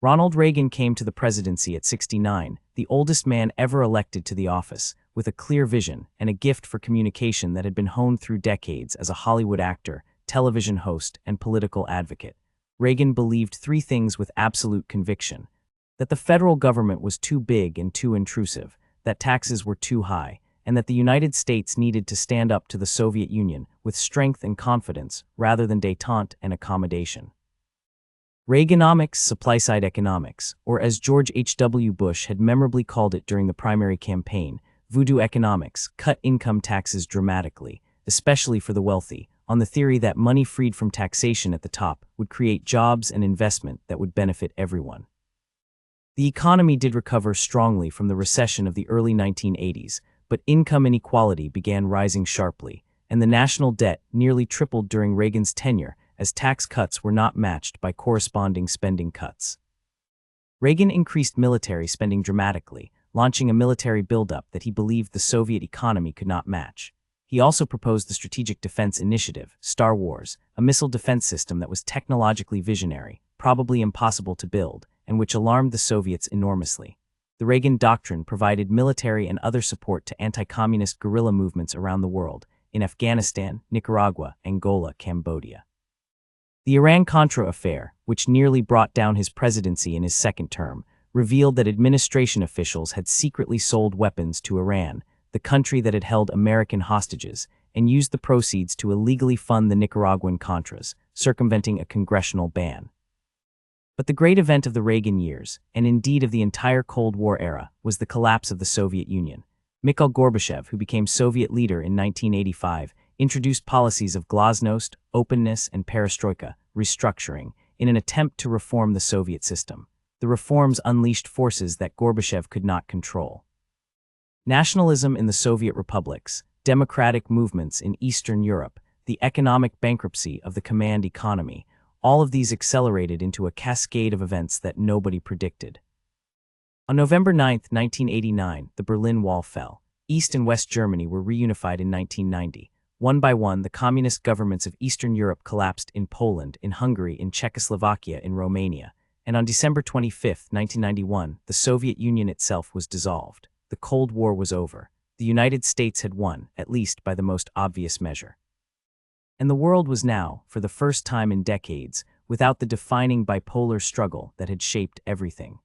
Ronald Reagan came to the presidency at 69, the oldest man ever elected to the office, with a clear vision and a gift for communication that had been honed through decades as a Hollywood actor, television host, and political advocate. Reagan believed three things with absolute conviction: that the federal government was too big and too intrusive, that taxes were too high, and that the United States needed to stand up to the Soviet Union with strength and confidence rather than détente and accommodation. Reaganomics, supply-side economics, or as George H.W. Bush had memorably called it during the primary campaign, voodoo economics, cut income taxes dramatically, especially for the wealthy, on the theory that money freed from taxation at the top would create jobs and investment that would benefit everyone. The economy did recover strongly from the recession of the early 1980s, but income inequality began rising sharply, and the national debt nearly tripled during Reagan's tenure as tax cuts were not matched by corresponding spending cuts. Reagan increased military spending dramatically, launching a military buildup that he believed the Soviet economy could not match. He also proposed the Strategic Defense Initiative, Star Wars, a missile defense system that was technologically visionary, probably impossible to build, and which alarmed the Soviets enormously. The Reagan Doctrine provided military and other support to anti-communist guerrilla movements around the world, in Afghanistan, Nicaragua, Angola, Cambodia. The Iran-Contra affair, which nearly brought down his presidency in his second term, revealed that administration officials had secretly sold weapons to Iran, the country that had held American hostages, and used the proceeds to illegally fund the Nicaraguan Contras, circumventing a congressional ban. But the great event of the Reagan years, and indeed of the entire Cold War era, was the collapse of the Soviet Union. Mikhail Gorbachev, who became Soviet leader in 1985, introduced policies of glasnost, openness, and perestroika, restructuring, in an attempt to reform the Soviet system. The reforms unleashed forces that Gorbachev could not control. Nationalism in the Soviet republics, democratic movements in Eastern Europe, the economic bankruptcy of the command economy, all of these accelerated into a cascade of events that nobody predicted. On November 9, 1989, the Berlin Wall fell. East and West Germany were reunified in 1990. One by one, the communist governments of Eastern Europe collapsed in Poland, in Hungary, in Czechoslovakia, in Romania. And on December 25, 1991, the Soviet Union itself was dissolved. The Cold War was over. The United States had won, at least by the most obvious measure. And the world was now, for the first time in decades, without the defining bipolar struggle that had shaped everything.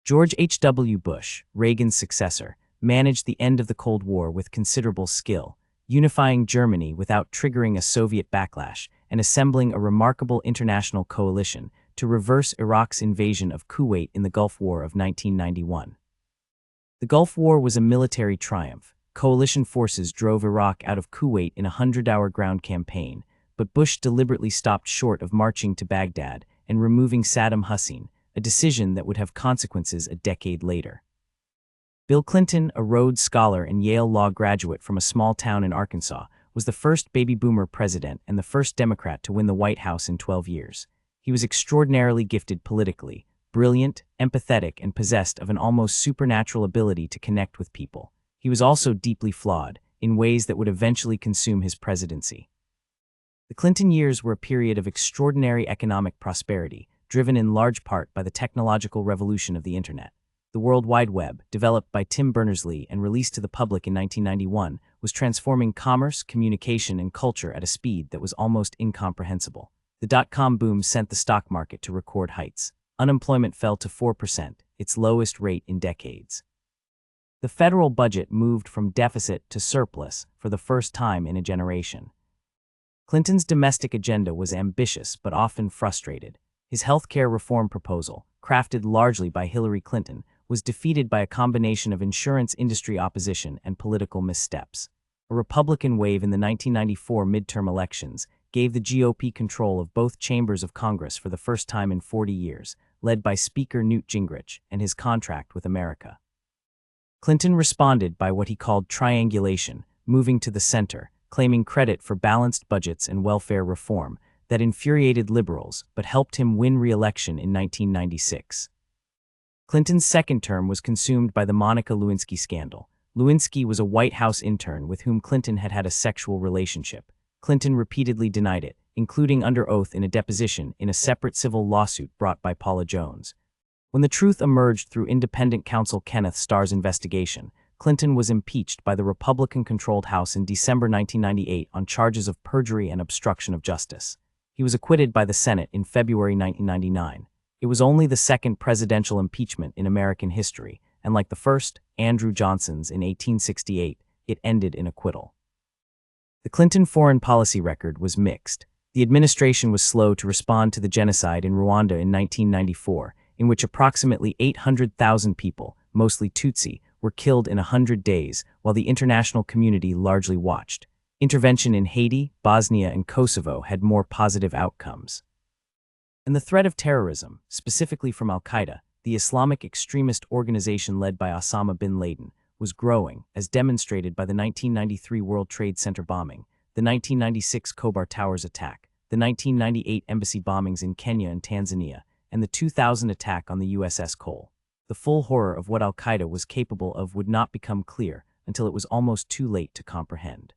George H.W. Bush, Reagan's successor, managed the end of the Cold War with considerable skill, unifying Germany without triggering a Soviet backlash and assembling a remarkable international coalition to reverse Iraq's invasion of Kuwait in the Gulf War of 1991. The Gulf War was a military triumph. Coalition forces drove Iraq out of Kuwait in a 100-hour ground campaign, but Bush deliberately stopped short of marching to Baghdad and removing Saddam Hussein, a decision that would have consequences a decade later. Bill Clinton, a Rhodes Scholar and Yale Law graduate from a small town in Arkansas, was the first baby boomer president and the first Democrat to win the White House in 12 years. He was extraordinarily gifted politically, brilliant, empathetic, and possessed of an almost supernatural ability to connect with people. He was also deeply flawed, in ways that would eventually consume his presidency. The Clinton years were a period of extraordinary economic prosperity, driven in large part by the technological revolution of the Internet. The World Wide Web, developed by Tim Berners-Lee and released to the public in 1991, was transforming commerce, communication, and culture at a speed that was almost incomprehensible. The dot-com boom sent the stock market to record heights. Unemployment fell to 4%, its lowest rate in decades. The federal budget moved from deficit to surplus for the first time in a generation. Clinton's domestic agenda was ambitious but often frustrated. His healthcare reform proposal, crafted largely by Hillary Clinton, was defeated by a combination of insurance industry opposition and political missteps. A Republican wave in the 1994 midterm elections gave the GOP control of both chambers of Congress for the first time in 40 years, led by Speaker Newt Gingrich and his contract with America. Clinton responded by what he called triangulation, moving to the center, claiming credit for balanced budgets and welfare reform that infuriated liberals but helped him win re-election in 1996. Clinton's second term was consumed by the Monica Lewinsky scandal. Lewinsky was a White House intern with whom Clinton had had a sexual relationship. Clinton repeatedly denied it, including under oath in a deposition in a separate civil lawsuit brought by Paula Jones. When the truth emerged through independent counsel Kenneth Starr's investigation, Clinton was impeached by the Republican-controlled House in December 1998 on charges of perjury and obstruction of justice. He was acquitted by the Senate in February 1999. It was only the second presidential impeachment in American history, and like the first, Andrew Johnson's in 1868, it ended in acquittal. The Clinton foreign policy record was mixed. The administration was slow to respond to the genocide in Rwanda in 1994, in which approximately 800,000 people, mostly Tutsi, were killed in 100 days, while the international community largely watched. Intervention in Haiti, Bosnia, and Kosovo had more positive outcomes. And the threat of terrorism, specifically from al-Qaeda, the Islamic extremist organization led by Osama bin Laden, was growing, as demonstrated by the 1993 World Trade Center bombing, the 1996 Khobar Towers attack, the 1998 embassy bombings in Kenya and Tanzania, and the 2000 attack on the USS Cole. The full horror of what al-Qaeda was capable of would not become clear until it was almost too late to comprehend.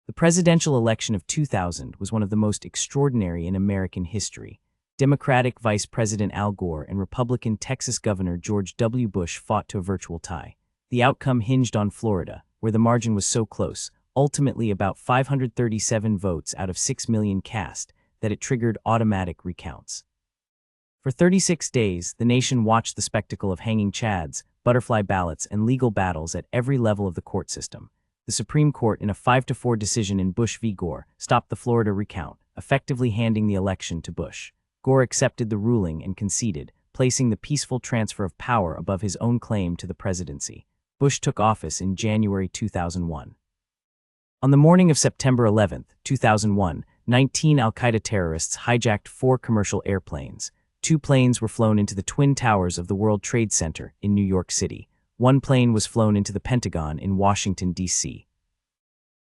The presidential election of 2000 was one of the most extraordinary in American history. Democratic Vice President Al Gore and Republican Texas Governor George W. Bush fought to a virtual tie. The outcome hinged on Florida, where the margin was so close, ultimately about 537 votes out of 6 million cast, that it triggered automatic recounts. For 36 days, the nation watched the spectacle of hanging chads, butterfly ballots, and legal battles at every level of the court system. The Supreme Court, in a 5-4 decision in Bush v. Gore, stopped the Florida recount, effectively handing the election to Bush. Gore accepted the ruling and conceded, placing the peaceful transfer of power above his own claim to the presidency. Bush took office in January 2001. On the morning of September 11, 2001, 19 al-Qaeda terrorists hijacked 4 commercial airplanes. 2 planes were flown into the Twin Towers of the World Trade Center in New York City. 1 plane was flown into the Pentagon in Washington, D.C.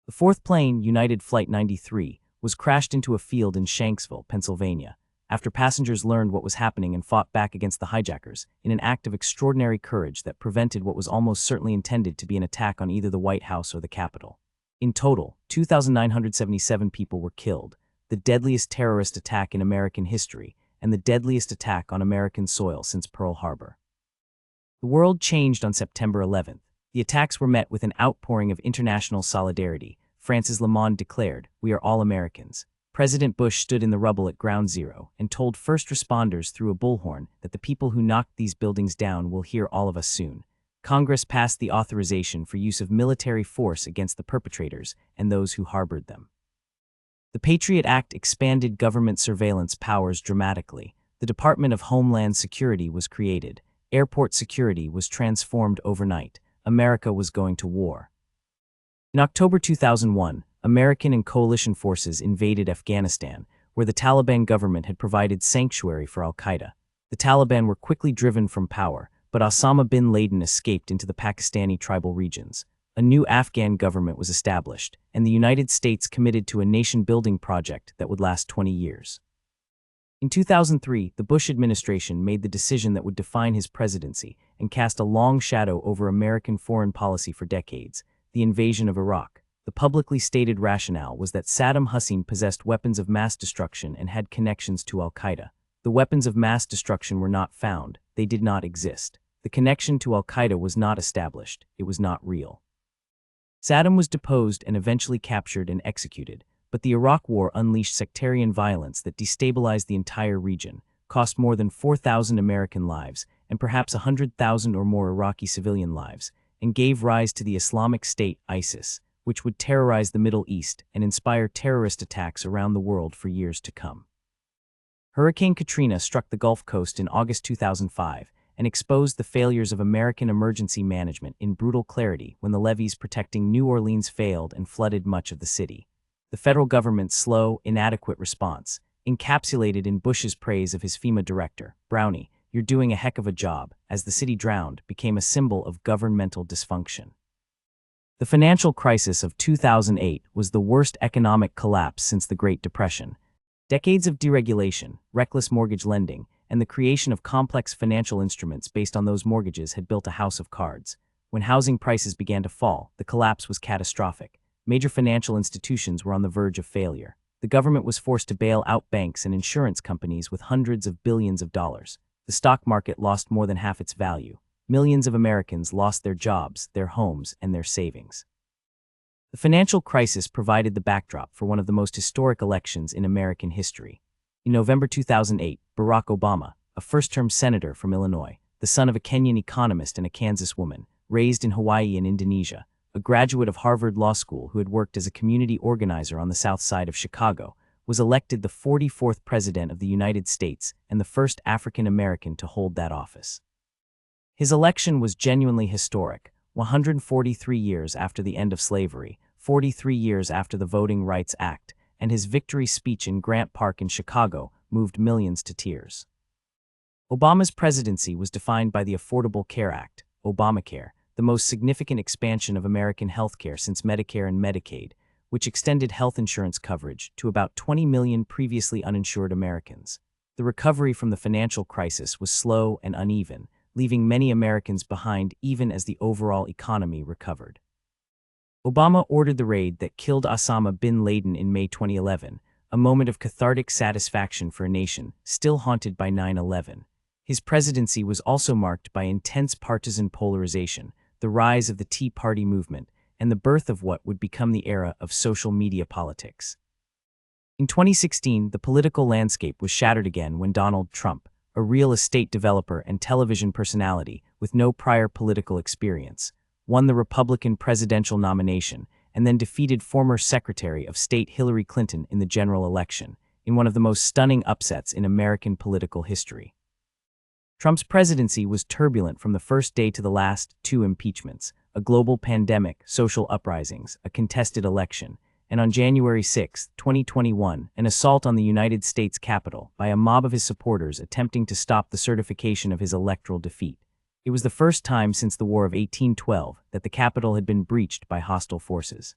The 4th plane, United Flight 93, was crashed into a field in Shanksville, Pennsylvania, after passengers learned what was happening and fought back against the hijackers in an act of extraordinary courage that prevented what was almost certainly intended to be an attack on either the White House or the Capitol. In total, 2,977 people were killed, the deadliest terrorist attack in American history, and the deadliest attack on American soil since Pearl Harbor. The world changed on September 11th. The attacks were met with an outpouring of international solidarity. Francis Lamond declared, "We are all Americans." President Bush stood in the rubble at Ground Zero and told first responders through a bullhorn that the people who knocked these buildings down will hear all of us soon. Congress passed the authorization for use of military force against the perpetrators and those who harbored them. The Patriot Act expanded government surveillance powers dramatically. The Department of Homeland Security was created. Airport security was transformed overnight. America was going to war. In October 2001, American and coalition forces invaded Afghanistan, where the Taliban government had provided sanctuary for al-Qaeda. The Taliban were quickly driven from power, but Osama bin Laden escaped into the Pakistani tribal regions. A new Afghan government was established, and the United States committed to a nation-building project that would last 20 years. In 2003, the Bush administration made the decision that would define his presidency and cast a long shadow over American foreign policy for decades: the invasion of Iraq. The publicly stated rationale was that Saddam Hussein possessed weapons of mass destruction and had connections to al-Qaeda. The weapons of mass destruction were not found; they did not exist. The connection to al-Qaeda was not established; it was not real. Saddam was deposed and eventually captured and executed, but the Iraq War unleashed sectarian violence that destabilized the entire region, cost more than 4,000 American lives, and perhaps 100,000 or more Iraqi civilian lives, and gave rise to the Islamic State (ISIS), which would terrorize the Middle East and inspire terrorist attacks around the world for years to come. Hurricane Katrina struck the Gulf Coast in August 2005 and exposed the failures of American emergency management in brutal clarity when the levees protecting New Orleans failed and flooded much of the city. The federal government's slow, inadequate response, encapsulated in Bush's praise of his FEMA director, Brownie, "You're doing a heck of a job," as the city drowned, became a symbol of governmental dysfunction. The financial crisis of 2008 was the worst economic collapse since the Great Depression. Decades of deregulation, reckless mortgage lending, and the creation of complex financial instruments based on those mortgages had built a house of cards. When housing prices began to fall, the collapse was catastrophic. Major financial institutions were on the verge of failure. The government was forced to bail out banks and insurance companies with hundreds of billions of dollars. The stock market lost more than half its value. Millions of Americans lost their jobs, their homes, and their savings. The financial crisis provided the backdrop for one of the most historic elections in American history. In November 2008, Barack Obama, a first-term senator from Illinois, the son of a Kenyan economist and a Kansas woman, raised in Hawaii and Indonesia, a graduate of Harvard Law School who had worked as a community organizer on the south side of Chicago, was elected the 44th President of the United States and the first African American to hold that office. His election was genuinely historic, 143 years after the end of slavery, 43 years after the Voting Rights Act, and his victory speech in Grant Park in Chicago moved millions to tears. Obama's presidency was defined by the Affordable Care Act, Obamacare, the most significant expansion of American healthcare since Medicare and Medicaid, which extended health insurance coverage to about 20 million previously uninsured Americans. The recovery from the financial crisis was slow and uneven, leaving many Americans behind even as the overall economy recovered. Obama ordered the raid that killed Osama bin Laden in May 2011, a moment of cathartic satisfaction for a nation still haunted by 9/11. His presidency was also marked by intense partisan polarization, the rise of the Tea Party movement, and the birth of what would become the era of social media politics. In 2016, the political landscape was shattered again when Donald Trump, a real estate developer and television personality with no prior political experience, won the Republican presidential nomination and then defeated former Secretary of State Hillary Clinton in the general election, in one of the most stunning upsets in American political history. Trump's presidency was turbulent from the first day to the last: 2 impeachments, a global pandemic, social uprisings, a contested election, and on January 6, 2021, an assault on the United States Capitol by a mob of his supporters attempting to stop the certification of his electoral defeat. It was the first time since the War of 1812 that the Capitol had been breached by hostile forces.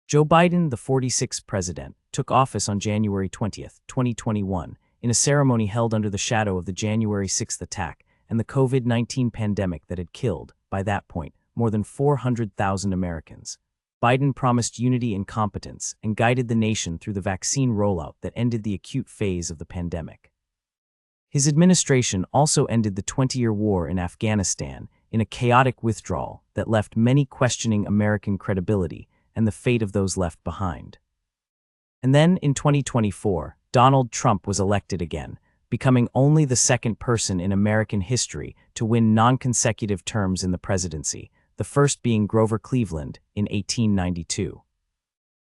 Joe Biden, the 46th president, took office on January 20, 2021, in a ceremony held under the shadow of the January 6th attack and the COVID-19 pandemic that had killed, by that point, more than 400,000 Americans. Biden promised unity and competence and guided the nation through the vaccine rollout that ended the acute phase of the pandemic. His administration also ended the 20-year war in Afghanistan in a chaotic withdrawal that left many questioning American credibility and the fate of those left behind. And then, in 2024, Donald Trump was elected again, becoming only the second person in American history to win non-consecutive terms in the presidency, the first being Grover Cleveland in 1892.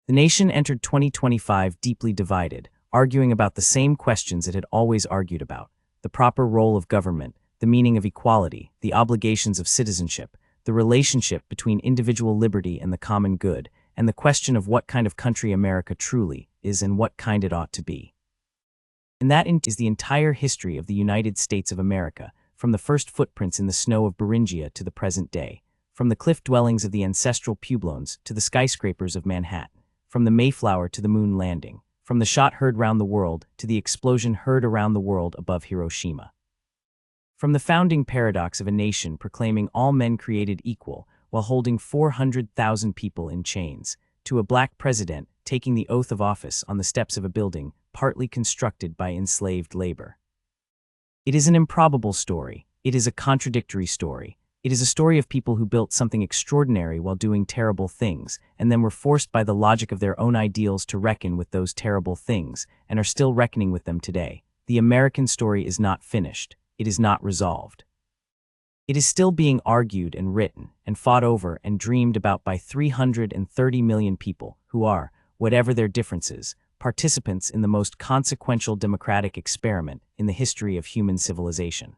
The nation entered 2025 deeply divided, arguing about the same questions it had always argued about: the proper role of government, the meaning of equality, the obligations of citizenship, the relationship between individual liberty and the common good, and the question of what kind of country America truly is and what kind it ought to be. And that is the entire history of the United States of America, from the first footprints in the snow of Beringia to the present day, from the cliff dwellings of the ancestral Pueblones to the skyscrapers of Manhattan, from the Mayflower to the moon landing, from the shot heard round the world to the explosion heard around the world above Hiroshima. From the founding paradox of a nation proclaiming all men created equal while holding 400,000 people in chains, to a black president taking the oath of office on the steps of a building partly constructed by enslaved labor. It is an improbable story. It is a contradictory story. It is a story of people who built something extraordinary while doing terrible things, and then were forced by the logic of their own ideals to reckon with those terrible things, and are still reckoning with them today. The American story is not finished. It is not resolved. It is still being argued and written and fought over and dreamed about by 330 million people who are, whatever their differences, participants in the most consequential democratic experiment in the history of human civilization.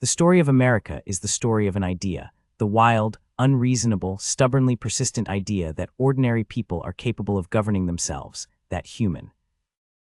The story of America is the story of an idea, the wild, unreasonable, stubbornly persistent idea that ordinary people are capable of governing themselves, that human